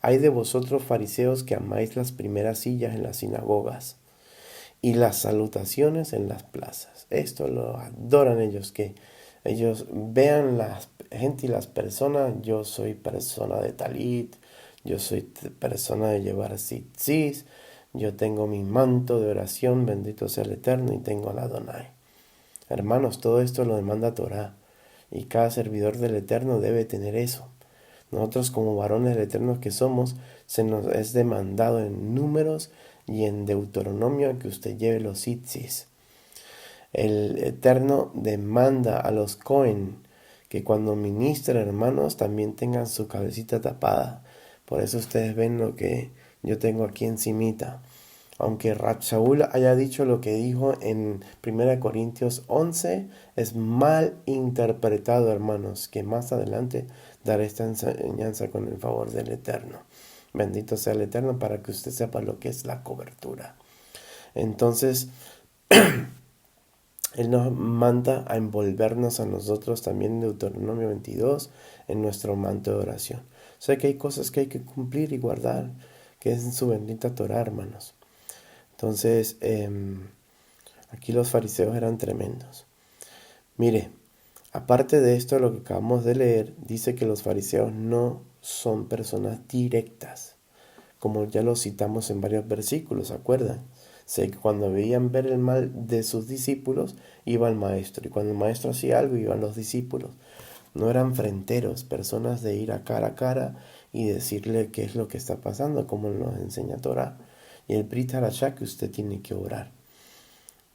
hay de vosotros fariseos que amáis las primeras sillas en las sinagogas y las salutaciones en las plazas. Esto lo adoran ellos, que ellos vean la gente y las personas: yo soy persona de talit, yo soy persona de llevar tzitzis, yo tengo mi manto de oración, bendito sea el Eterno, y tengo al Adonai. Hermanos, todo esto lo demanda Torah, y cada servidor del Eterno debe tener eso. Nosotros, como varones del Eterno que somos, se nos es demandado en Números y en Deuteronomio que usted lleve los tzitzis. El Eterno demanda a los Cohen que cuando ministren, hermanos, también tengan su cabecita tapada, Por eso ustedes ven lo que yo tengo aquí encimita. Aunque Shaul haya dicho lo que dijo en 1 Corintios 11, es mal interpretado, hermanos, que más adelante daré esta enseñanza con el favor del Eterno. Bendito sea el Eterno para que usted sepa lo que es la cobertura. Entonces, Él nos manda a envolvernos a nosotros también en Deuteronomio 22 en nuestro manto de oración. Sé que hay cosas que hay que cumplir y guardar, que es en su bendita Torah, hermanos. Entonces, aquí los fariseos eran tremendos. Mire, aparte de esto, lo que acabamos de leer, dice que los fariseos no son personas directas, como ya lo citamos en varios versículos, ¿acuerdan? Sé que cuando veían ver el mal de sus discípulos, iba el maestro, y cuando el maestro hacía algo, iban los discípulos. No eran fronteros, personas de ir a cara y decirle qué es lo que está pasando, como nos enseña Torah. Y el Brit Harashá que usted tiene que orar.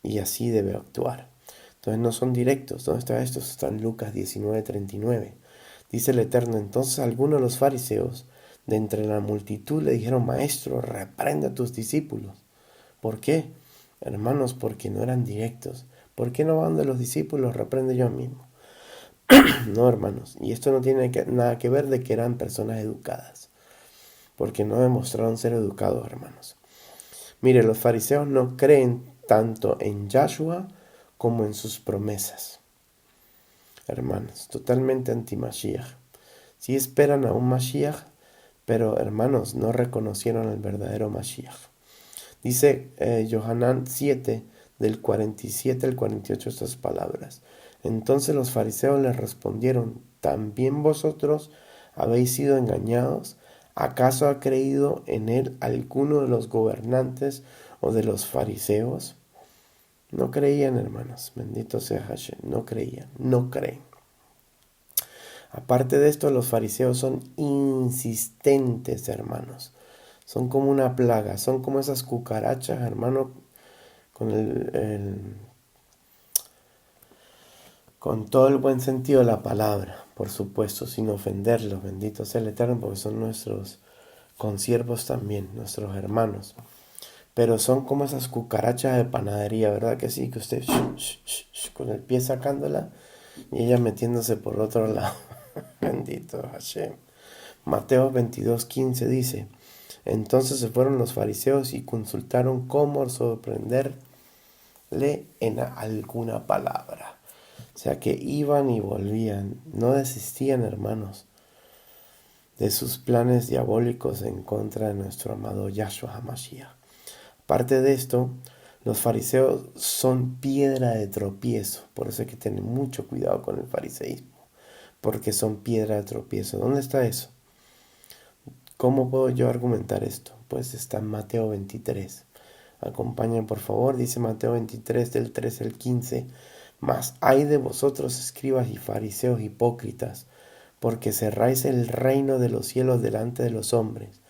Y así debe actuar. Entonces no son directos. ¿Dónde está esto? Está en Lucas 19:39. Dice el Eterno, entonces algunos de los fariseos de entre la multitud le dijeron, Maestro, reprende a tus discípulos. ¿Por qué? Hermanos, porque no eran directos. ¿Por qué no van de los discípulos? Reprende yo mismo. No, hermanos. Y esto no tiene nada que ver de que eran personas educadas. Porque no demostraron ser educados, hermanos. Mire, los fariseos no creen tanto en Yahshua como en sus promesas. Hermanos, totalmente anti-Mashiach. Sí esperan a un Mashiach, pero hermanos, no reconocieron al verdadero Mashiach. Dice Yohanan 7, del 47 al 48 estas palabras. Entonces los fariseos les respondieron, ¿también vosotros habéis sido engañados? ¿Acaso ha creído en él alguno de los gobernantes o de los fariseos? No creían, hermanos. Bendito sea Hashem. No creían. No creen. Aparte de esto, los fariseos son insistentes, hermanos. Son como una plaga. Son como esas cucarachas, hermano, con todo el buen sentido de la palabra, por supuesto, sin ofenderlos. Bendito sea el Eterno, porque son nuestros consiervos también, nuestros hermanos. Pero son como esas cucarachas de panadería, ¿verdad que sí? Que usted con el pie sacándola y ella metiéndose por otro lado. Bendito Hashem. Mateo 22:15 dice, entonces se fueron los fariseos y consultaron cómo sorprenderle en alguna palabra. O sea que iban y volvían, no desistían, hermanos, de sus planes diabólicos en contra de nuestro amado Yahshua HaMashiach. Aparte de esto, los fariseos son piedra de tropiezo. Por eso hay que tener mucho cuidado con el fariseísmo. Porque son piedra de tropiezo. ¿Dónde está eso? ¿Cómo puedo yo argumentar esto? Pues está en Mateo 23. Acompañen por favor, dice Mateo 23 del 13 al 15. Mas hay de vosotros escribas y fariseos hipócritas, porque cerráis el reino de los cielos delante de los hombres.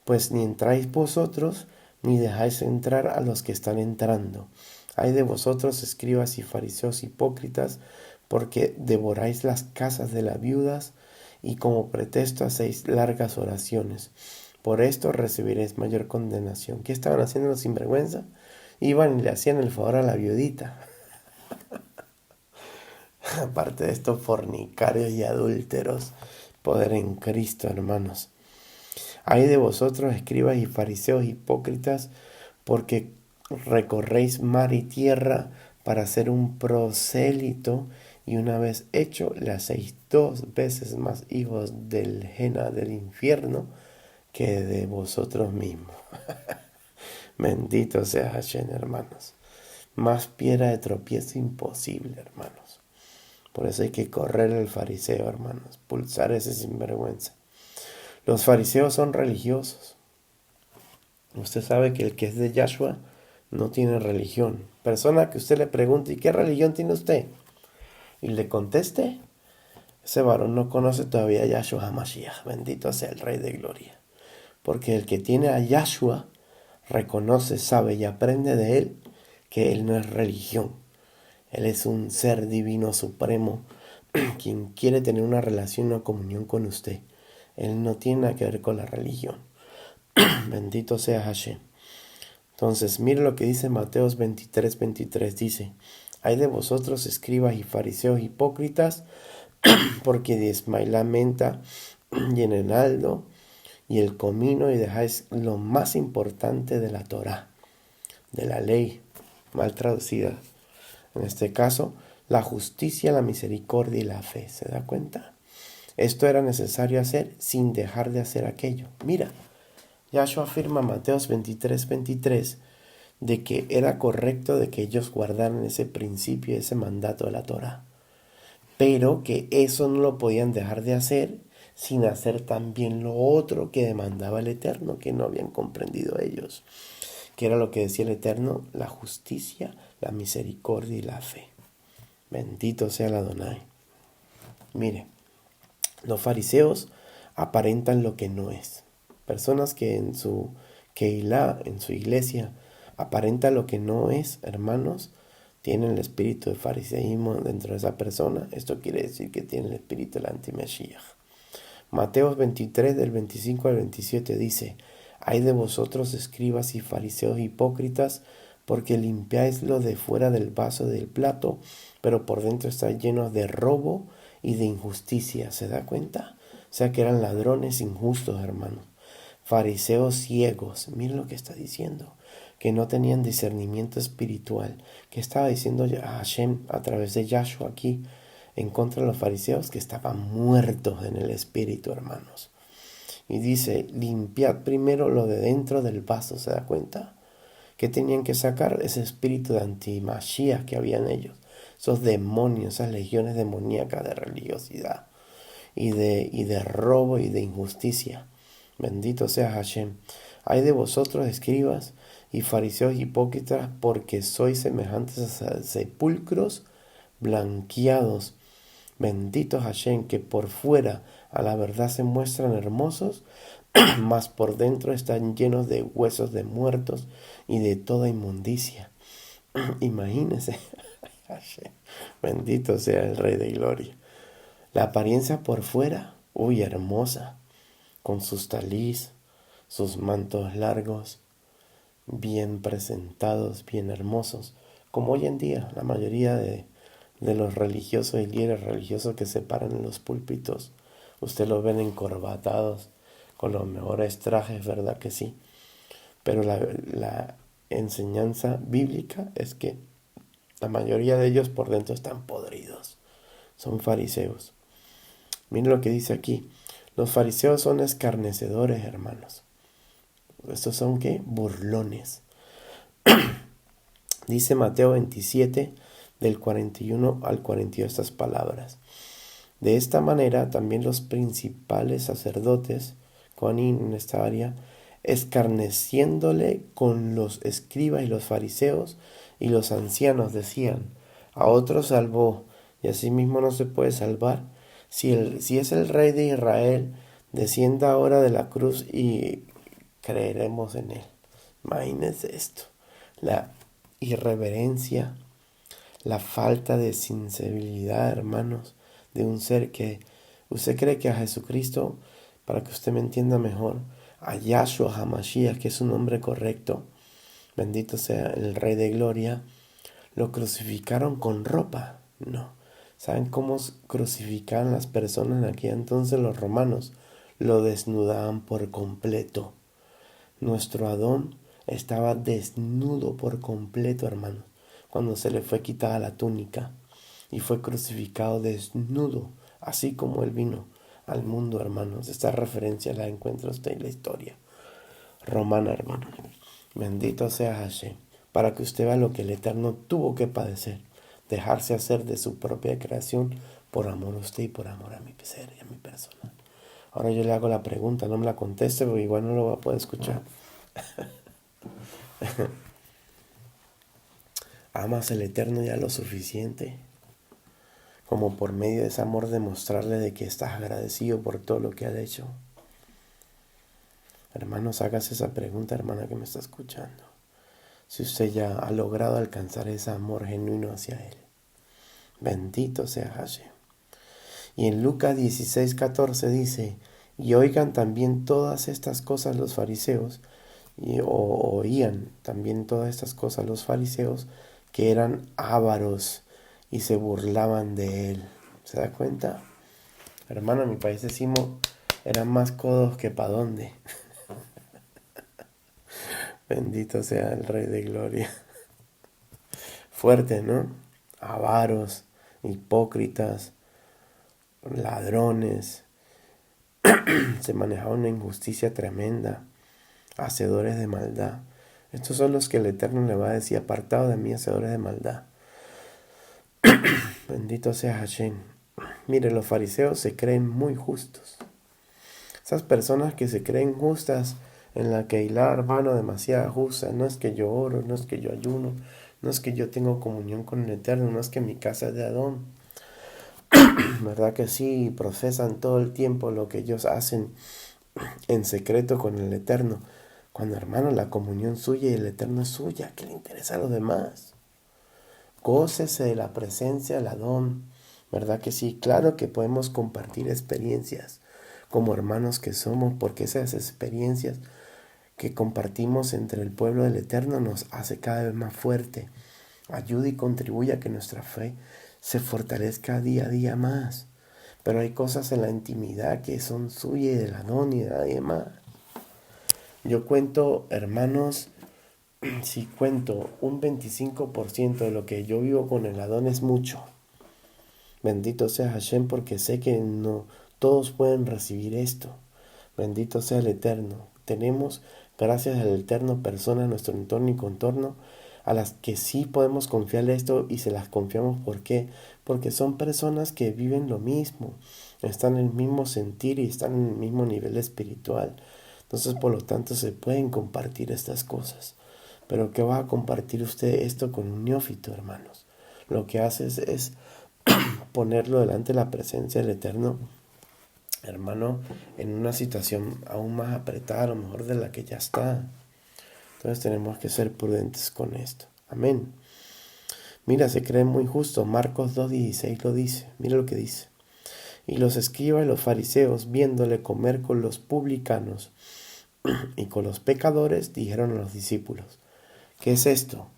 Pues ni entráis vosotros, ni dejáis entrar a los que están entrando. Ay de vosotros, escribas y fariseos hipócritas, porque devoráis las casas de las viudas, y como pretexto hacéis largas oraciones. Por esto recibiréis mayor condenación. ¿Qué estaban haciendo los sinvergüenza? Iban y le hacían el favor a la viudita. Aparte de esto, fornicarios y adúlteros. Poder en Cristo, hermanos. Ay de vosotros, escribas y fariseos hipócritas, porque recorréis mar y tierra para ser un prosélito, y una vez hecho, le hacéis 2 veces más hijos del Jena del infierno que de vosotros mismos. Bendito sea Hashem, hermanos. Más piedra de tropiezo imposible, hermanos. Por eso hay que correr el fariseo, hermanos. Pulsar ese sinvergüenza. Los fariseos son religiosos. Usted sabe que el que es de Yahshua no tiene religión. Persona que usted le pregunte, ¿y qué religión tiene usted? Y le conteste, ese varón no conoce todavía a Yahshua HaMashiach. Bendito sea el Rey de Gloria. Porque el que tiene a Yahshua reconoce, sabe y aprende de él que él no es religión. Él es un ser divino supremo quien quiere tener una relación, una comunión con usted. Él no tiene nada que ver con la religión. Bendito sea Hashem. Entonces, mire lo que dice Mateos 23:23. Dice: hay de vosotros, escribas y fariseos hipócritas, porque diezmáis la menta y el enaldo y el comino, y dejáis lo más importante de la Torá, de la ley, mal traducida. En este caso, la justicia, la misericordia y la fe. ¿Se da cuenta? Esto era necesario hacer sin dejar de hacer aquello. Mira, Yahshua afirma en Mateos 23:23 de que era correcto de que ellos guardaran ese principio, ese mandato de la Torá, pero que eso no lo podían dejar de hacer sin hacer también lo otro que demandaba el Eterno, que no habían comprendido ellos, que era lo que decía el Eterno: la justicia, la misericordia y la fe. Bendito sea el Adonai. Mire, los fariseos aparentan lo que no es. Personas que en su Keilah, en su iglesia, aparentan lo que no es, hermanos, tienen el espíritu de fariseísmo dentro de esa persona. Esto quiere decir que tiene el espíritu del anti-Mesías. Mateos 23, del 25 al 27 dice: hay de vosotros, escribas y fariseos hipócritas, porque limpiáis lo de fuera del vaso y del plato, pero por dentro estáis llenos de robo y de injusticia. ¿Se da cuenta? O sea que eran ladrones injustos, hermanos. Fariseos ciegos. Miren lo que está diciendo. Que no tenían discernimiento espiritual. Que estaba diciendo a Hashem a través de Yahshua aquí en contra de los fariseos, que estaban muertos en el espíritu, hermanos. Y dice: limpiad primero lo de dentro del vaso. ¿Se da cuenta? Que tenían que sacar ese espíritu de antimachías que había en ellos, esos demonios, esas legiones demoníacas de religiosidad y de robo y de injusticia. Bendito sea Hashem. Hay de vosotros, escribas y fariseos hipócritas, porque sois semejantes a sepulcros blanqueados. Bendito Hashem, que por fuera a la verdad se muestran hermosos, mas por dentro están llenos de huesos de muertos y de toda inmundicia. Imagínense. Bendito sea el Rey de Gloria. La apariencia por fuera, hermosa, con sus talís, sus mantos largos, bien presentados, bien hermosos, como hoy en día la mayoría de los religiosos y líderes religiosos que se paran en los púlpitos. Usted los ven encorbatados, con los mejores trajes, ¿verdad que sí? Pero la enseñanza bíblica es que la mayoría de ellos por dentro están podridos. Son fariseos. Miren lo que dice aquí. Los fariseos son escarnecedores, hermanos. Estos son, ¿qué? Burlones. Dice Mateo 27, del 41 al 42, estas palabras. De esta manera también los principales sacerdotes, Coanín en esta área, escarneciéndole con los escribas y los fariseos y los ancianos, decían: a otro salvó, y asimismo no se puede salvar. Si es el Rey de Israel, descienda ahora de la cruz y creeremos en él. Imagínense esto, la irreverencia, la falta de sensibilidad, hermanos, de un ser que usted cree que a Jesucristo, para que usted me entienda mejor, a Yahshua HaMashiach, que es un nombre correcto, bendito sea el Rey de Gloria, lo crucificaron con ropa. No. ¿Saben cómo crucificaban las personas en aquel entonces los romanos? Lo desnudaban por completo. Nuestro Adón estaba desnudo por completo, hermanos, cuando se le fue quitada la túnica y fue crucificado desnudo, así como él vino al mundo, hermanos. Esta referencia la encuentra usted en la historia romana, hermanos. Bendito sea Hashem, para que usted vea lo que el Eterno tuvo que padecer, dejarse hacer de su propia creación por amor a usted y por amor a mi ser y a mi persona. Ahora yo le hago la pregunta, no me la conteste porque igual no lo va a poder escuchar. ¿Amas el Eterno ya lo suficiente como por medio de ese amor demostrarle de que estás agradecido por todo lo que ha hecho? Hermanos, hágase esa pregunta, hermana que me está escuchando. Si usted ya ha logrado alcanzar ese amor genuino hacia Él. Bendito sea Hashem. Y en Lucas 16:14 dice: Y oigan también todas estas cosas los fariseos, o oían también todas estas cosas los fariseos, que eran ávaros y se burlaban de él. ¿Se da cuenta? Hermano, en mi país decimos, eran más codos que pa' dónde. Bendito sea el Rey de Gloria. Fuerte, ¿no? Avaros, hipócritas, ladrones. Se manejaba una injusticia tremenda. Hacedores de maldad. Estos son los que el Eterno le va a decir: apartado de mí, hacedores de maldad. Bendito sea Hashem. Mire, los fariseos se creen muy justos. Esas personas que se creen justas, en la Keilah, hermano, demasiado justa. No es que yo oro, no es que yo ayuno, no es que yo tengo comunión con el Eterno, no es que mi casa es de Adón. ¿Verdad que sí? Profesan todo el tiempo lo que ellos hacen en secreto con el Eterno. Cuando, hermano, la comunión suya y el Eterno es suya, ¿qué le interesa a los demás? Gócese de la presencia del Adón. ¿Verdad que sí? Claro que podemos compartir experiencias como hermanos que somos, porque esas experiencias que compartimos entre el pueblo del Eterno nos hace cada vez más fuerte. Ayuda y contribuye a que nuestra fe se fortalezca día a día más. Pero hay cosas en la intimidad que son suyas y del Adón y de nadie más. Yo cuento, hermanos, si cuento un 25% de lo que yo vivo con el Adón es mucho. Bendito sea Hashem, porque sé que no todos pueden recibir esto. Bendito sea el Eterno. Tenemos, gracias al Eterno, personas en nuestro entorno y contorno a las que sí podemos confiarle esto y se las confiamos. ¿Por qué? Porque son personas que viven lo mismo, están en el mismo sentir y están en el mismo nivel espiritual. Entonces, por lo tanto, se pueden compartir estas cosas. Pero ¿qué va a compartir usted esto con un neófito, hermanos? Lo que haces es ponerlo delante de la presencia del Eterno, hermano, en una situación aún más apretada, a lo mejor de la que ya está. Entonces tenemos que ser prudentes con esto. Amén. Mira, se cree muy justo. Marcos 2:16 lo dice. Mira lo que dice. Y los escribas y los fariseos, viéndole comer con los publicanos y con los pecadores, dijeron a los discípulos: ¿qué es esto?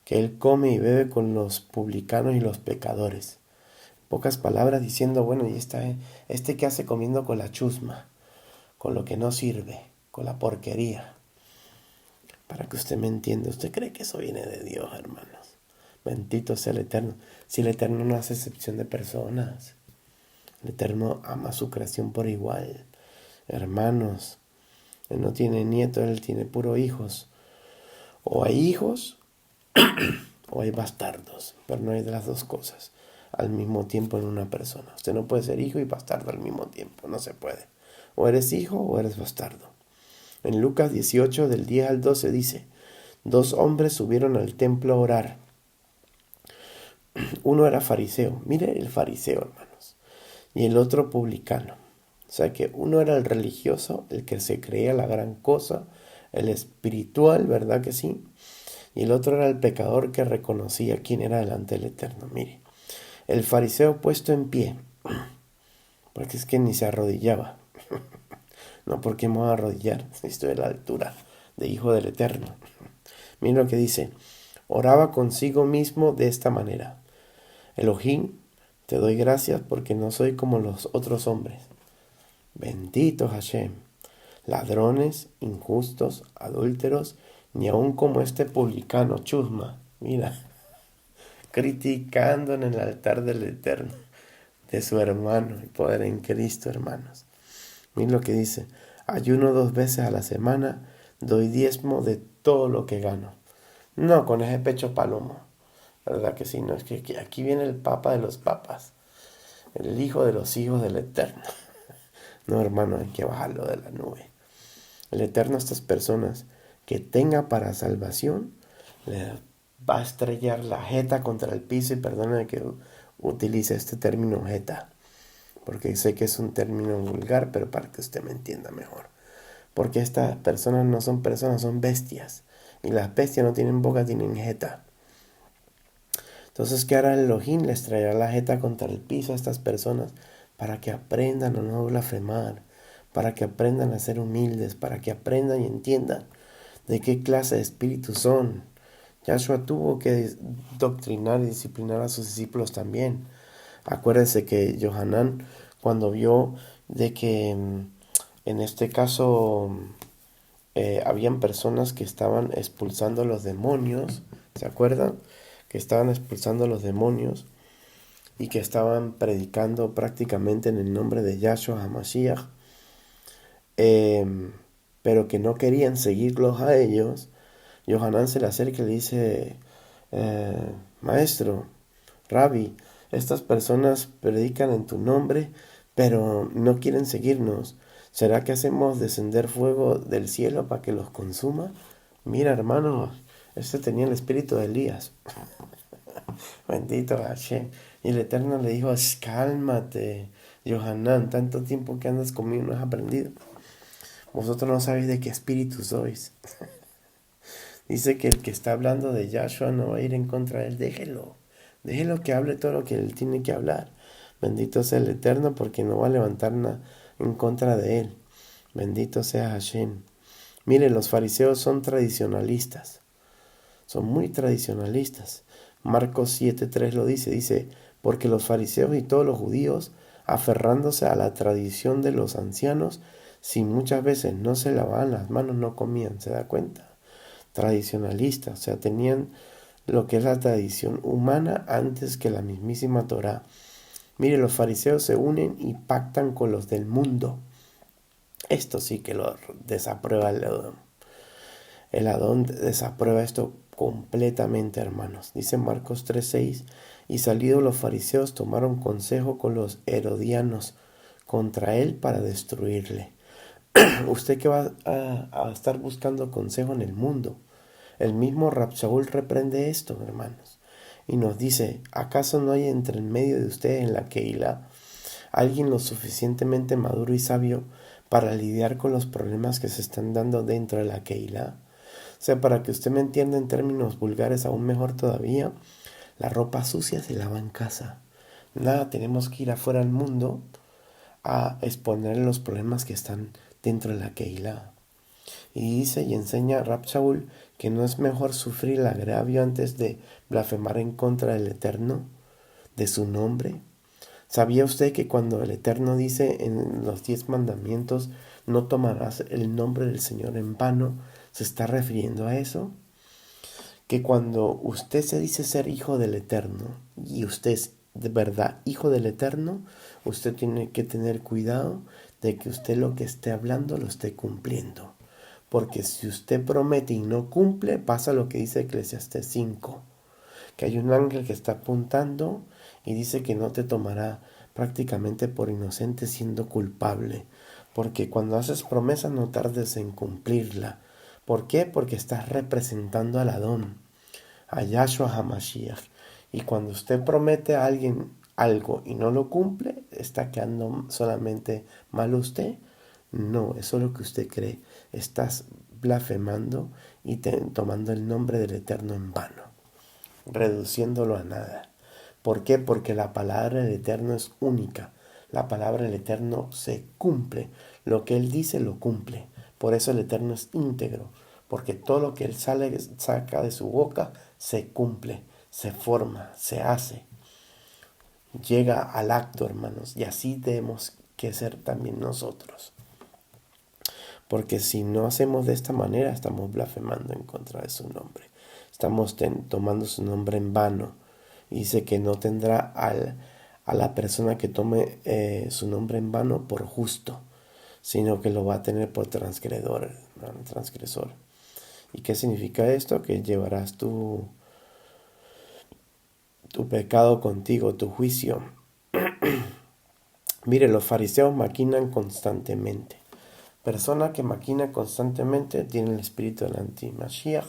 Que él come y bebe con los publicanos y los pecadores. Pocas palabras diciendo, bueno, y este que hace comiendo con la chusma, con lo que no sirve, con la porquería. Para que usted me entienda, ¿usted cree que eso viene de Dios, hermanos? Bendito sea el Eterno. Si el Eterno no hace excepción de personas, el Eterno ama a su creación por igual. Hermanos, Él no tiene nietos, Él tiene puros hijos. O hay hijos o hay bastardos, pero no hay de las dos cosas al mismo tiempo en una persona. Usted no puede ser hijo y bastardo al mismo tiempo, no se puede. O eres hijo o eres bastardo. En Lucas 18, del 10 al 12 dice: 2 hombres subieron al templo a orar. Uno era fariseo, mire el fariseo, hermanos, y el otro publicano. O sea que uno era el religioso, el que se creía la gran cosa, el espiritual, ¿verdad que sí? Y el otro era el pecador que reconocía quién era delante del Eterno. Mire, el fariseo puesto en pie, porque es que ni se arrodillaba. No, porque me voy a arrodillar, estoy a la altura de hijo del Eterno. Mira lo que dice: oraba consigo mismo de esta manera: Elohim, te doy gracias porque no soy como los otros hombres. Bendito Hashem, ladrones, injustos, adúlteros, ni aun como este publicano chusma. Mira, criticando en el altar del Eterno, de su hermano, el poder en Cristo, hermanos. Mira lo que dice: ayuno 2 veces a la semana, doy diezmo de todo lo que gano. No con ese pecho palomo, ¿verdad que sí? No, es que aquí viene el papa de los papas, el hijo de los hijos del Eterno. No, hermano, hay que bajarlo de la nube. El Eterno a estas personas que tenga para salvación, le va a estrellar la jeta contra el piso. Y perdóname que utilice este término jeta, porque sé que es un término vulgar, pero para que usted me entienda mejor. Porque estas personas no son personas, son bestias. Y las bestias no tienen boca, tienen jeta. Entonces, ¿qué hará el Elohim? Les traerá la jeta contra el piso a estas personas para que aprendan a no blasfemar, para que aprendan a ser humildes, para que aprendan y entiendan de qué clase de espíritus son. Yahshua tuvo que doctrinar y disciplinar a sus discípulos también. Acuérdense que Johanán, cuando vio de que en este caso habían personas que estaban expulsando los demonios, ¿se acuerdan? Que estaban expulsando los demonios y que estaban predicando prácticamente en el nombre de Yahshua HaMashiach, pero que no querían seguirlos a ellos. Johanán se le acerca y le dice, maestro, Rabbi, estas personas predican en tu nombre, pero no quieren seguirnos. ¿Será que hacemos descender fuego del cielo para que los consuma? Mira, hermano, este tenía el espíritu de Elías. Bendito Hashem. Y el Eterno le dijo, cálmate, Johanán, tanto tiempo que andas conmigo no has aprendido. Vosotros no sabéis de qué espíritu sois. Dice que el que está hablando de Yahshua no va a ir en contra de él. Déjelo que hable todo lo que él tiene que hablar. Bendito sea el Eterno, porque no va a levantar nada en contra de él. Bendito sea Hashem. Mire, los fariseos son tradicionalistas. Son muy tradicionalistas. Marcos 7:3 lo dice, porque los fariseos y todos los judíos, aferrándose a la tradición de los ancianos, si muchas veces no se lavaban las manos, no comían. ¿Se da cuenta? Tradicionalistas, o sea, tenían lo que es la tradición humana antes que la mismísima Torá. Mire, los fariseos se unen y pactan con los del mundo. Esto sí que lo desaprueba el Adón. El Adón desaprueba esto completamente, hermanos. Dice Marcos 3:6, y salidos los fariseos tomaron consejo con los herodianos contra él para destruirle. Usted que va a estar buscando consejo en el mundo. El mismo Rab Shaul reprende esto, hermanos, y nos dice, ¿acaso no hay entre el medio de ustedes en la Keilah alguien lo suficientemente maduro y sabio para lidiar con los problemas que se están dando dentro de la Keilah? O sea, para que usted me entienda en términos vulgares aún mejor todavía, la ropa sucia se lava en casa. Nada, tenemos que ir afuera al mundo a exponer los problemas que están dentro de la Keilah. Y dice y enseña a Rab Shaul que no es mejor sufrir el agravio antes de blasfemar en contra del Eterno, de su nombre. ¿Sabía usted que cuando el Eterno dice en los 10 mandamientos, no tomarás el nombre del Señor en vano, se está refiriendo a eso? Que cuando usted se dice ser hijo del Eterno y usted es de verdad hijo del Eterno, usted tiene que tener cuidado de que usted lo que esté hablando lo esté cumpliendo. Porque si usted promete y no cumple, pasa lo que dice Eclesiastés 5, que hay un ángel que está apuntando y dice que no te tomará prácticamente por inocente siendo culpable. Porque cuando haces promesa no tardes en cumplirla. ¿Por qué? Porque estás representando al Adón, a Yahshua HaMashiach. Y cuando usted promete a alguien algo y no lo cumple, ¿está quedando solamente mal usted? No, eso es lo que usted cree. Estás blasfemando y tomando el nombre del Eterno en vano, reduciéndolo a nada. ¿Por qué? Porque la palabra del Eterno es única. La palabra del Eterno se cumple. Lo que Él dice lo cumple. Por eso el Eterno es íntegro. Porque todo lo que Él saca de su boca se cumple, se forma, se hace. Llega al acto, hermanos. Y así debemos que ser también nosotros. Porque si no hacemos de esta manera, estamos blasfemando en contra de su nombre. Estamos tomando su nombre en vano. Y dice que no tendrá a la persona que tome su nombre en vano por justo, sino que lo va a tener por transgresor. ¿Y qué significa esto? Que llevarás tu pecado contigo, tu juicio. Mire, los fariseos maquinan constantemente. Persona que maquina constantemente tiene el espíritu del anti-Mashiach.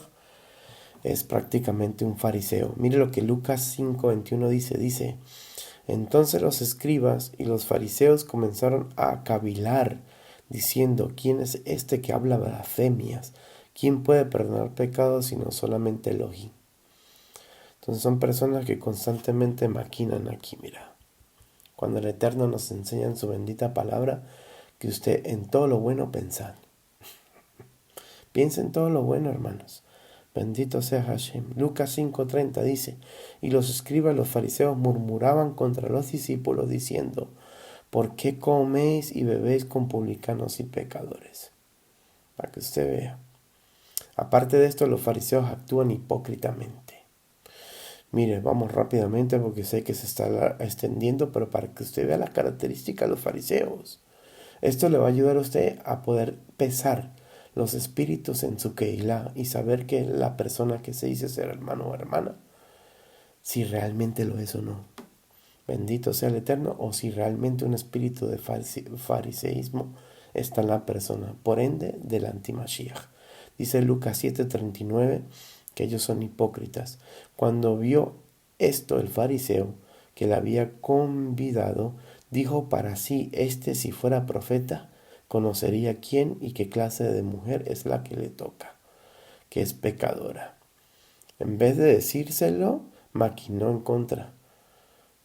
Es prácticamente un fariseo. Mire lo que Lucas 5:21 dice, entonces los escribas y los fariseos comenzaron a cavilar, diciendo, ¿quién es este que habla blasfemias? ¿Quién puede perdonar pecados sino solamente Elohim? Entonces son personas que constantemente maquinan aquí, mira. Cuando el Eterno nos enseña en su bendita palabra que usted en todo lo bueno pensad. Piensa en todo lo bueno, hermanos. Bendito sea Hashem. Lucas 5:30 dice, y los escribas, los fariseos, murmuraban contra los discípulos diciendo, ¿por qué coméis y bebéis con publicanos y pecadores? Para que usted vea. Aparte de esto, los fariseos actúan hipócritamente. Mire, vamos rápidamente porque sé que se está extendiendo, pero para que usted vea las características de los fariseos. Esto le va a ayudar a usted a poder pesar los espíritus en su Keilah y saber que la persona que se dice ser hermano o hermana, si realmente lo es o no. Bendito sea el Eterno, o si realmente un espíritu de fariseísmo está en la persona, por ende del antimashiach. Dice Lucas 7:39 que ellos son hipócritas. Cuando vio esto el fariseo que le había convidado, dijo para sí, si fuera profeta, conocería quién y qué clase de mujer es la que le toca, que es pecadora. En vez de decírselo, maquinó en contra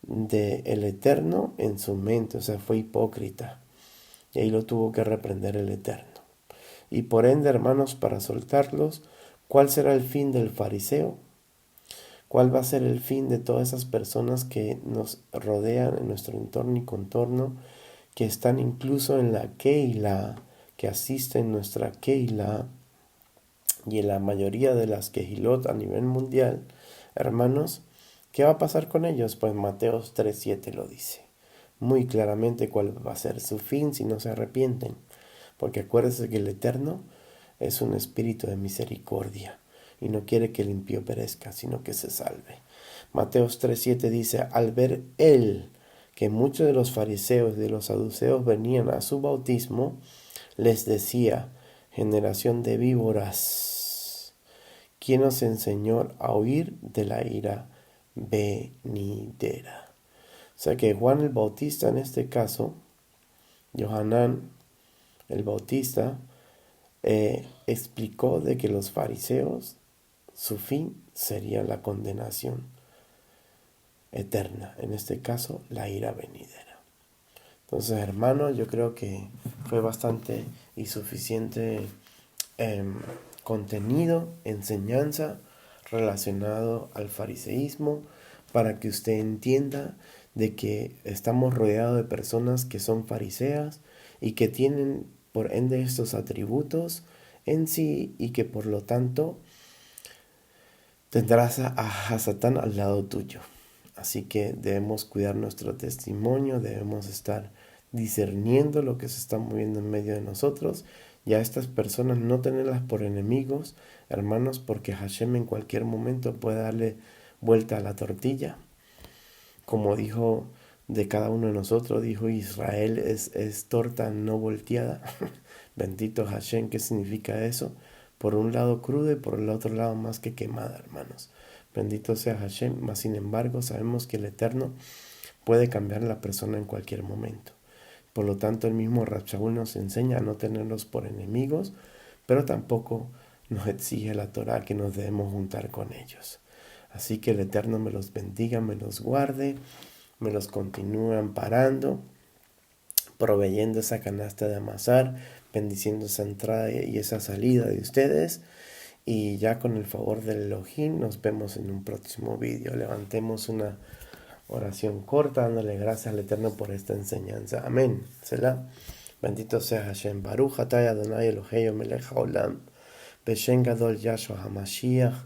del Eterno en su mente, o sea, fue hipócrita. Y ahí lo tuvo que reprender el Eterno. Y por ende, hermanos, para soltarlos, ¿cuál será el fin del fariseo? ¿Cuál va a ser el fin de todas esas personas que nos rodean en nuestro entorno y contorno, que están incluso en la Keilah, que asisten nuestra Keilah y en la mayoría de las Kehilot a nivel mundial? Hermanos, ¿qué va a pasar con ellos? Pues Mateo 3:7 lo dice muy claramente cuál va a ser su fin si no se arrepienten. Porque acuérdense que el Eterno es un espíritu de misericordia y no quiere que el impío perezca, sino que se salve. Mateo 3:7 dice, al ver él que muchos de los fariseos y de los saduceos venían a su bautismo, les decía, generación de víboras, ¿quién os enseñó a huir de la ira venidera? O sea que Juan el Bautista en este caso, Yohanan el Bautista, explicó de que los fariseos, su fin sería la condenación eterna, en este caso la ira venidera. Entonces, hermanos, yo creo que fue bastante y suficiente contenido, enseñanza relacionado al fariseísmo para que usted entienda de que estamos rodeados de personas que son fariseas y que tienen por ende estos atributos en sí y que por lo tanto tendrás a Satán al lado tuyo. Así que debemos cuidar nuestro testimonio, debemos estar discerniendo lo que se está moviendo en medio de nosotros y a estas personas no tenerlas por enemigos, hermanos, porque Hashem en cualquier momento puede darle vuelta a la tortilla. Como dijo de cada uno de nosotros, dijo Israel es torta no volteada. Bendito Hashem, ¿qué significa eso? Por un lado crudo y por el otro lado más que quemada, hermanos. Bendito sea Hashem, mas sin embargo sabemos que el Eterno puede cambiar a la persona en cualquier momento. Por lo tanto, el mismo Rab Shaul nos enseña a no tenerlos por enemigos, pero tampoco nos exige la Torah que nos debemos juntar con ellos. Así que el Eterno me los bendiga, me los guarde, me los continúe amparando, proveyendo esa canasta de amasar, bendiciendo esa entrada y esa salida de ustedes. Y ya con el favor del Elohim nos vemos en un próximo vídeo. Levantemos una oración corta dándole gracias al Eterno por esta enseñanza. Amén. Selah. Bendito sea Hashem. Baruch atah Adonai Eloheinu melech haolam. Beshem gadol Yahshua HaMashiach.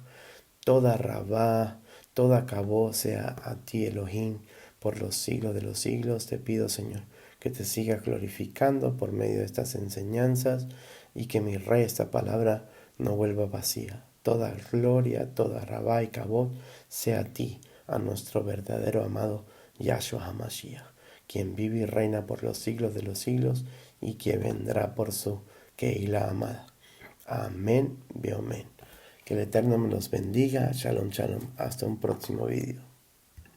Toda rabá, toda cabó sea a ti, Elohim, por los siglos de los siglos. Te pido, Señor, que te sigas glorificando por medio de estas enseñanzas y que mi Rey, esta palabra, no vuelva vacía. Toda gloria, toda rabá y cabó sea a ti, a nuestro verdadero amado Yahshua HaMashiach, quien vive y reina por los siglos de los siglos y que vendrá por su Keilah amada. Amén, amén. Que el Eterno me los bendiga. Shalom, shalom. Hasta un próximo video.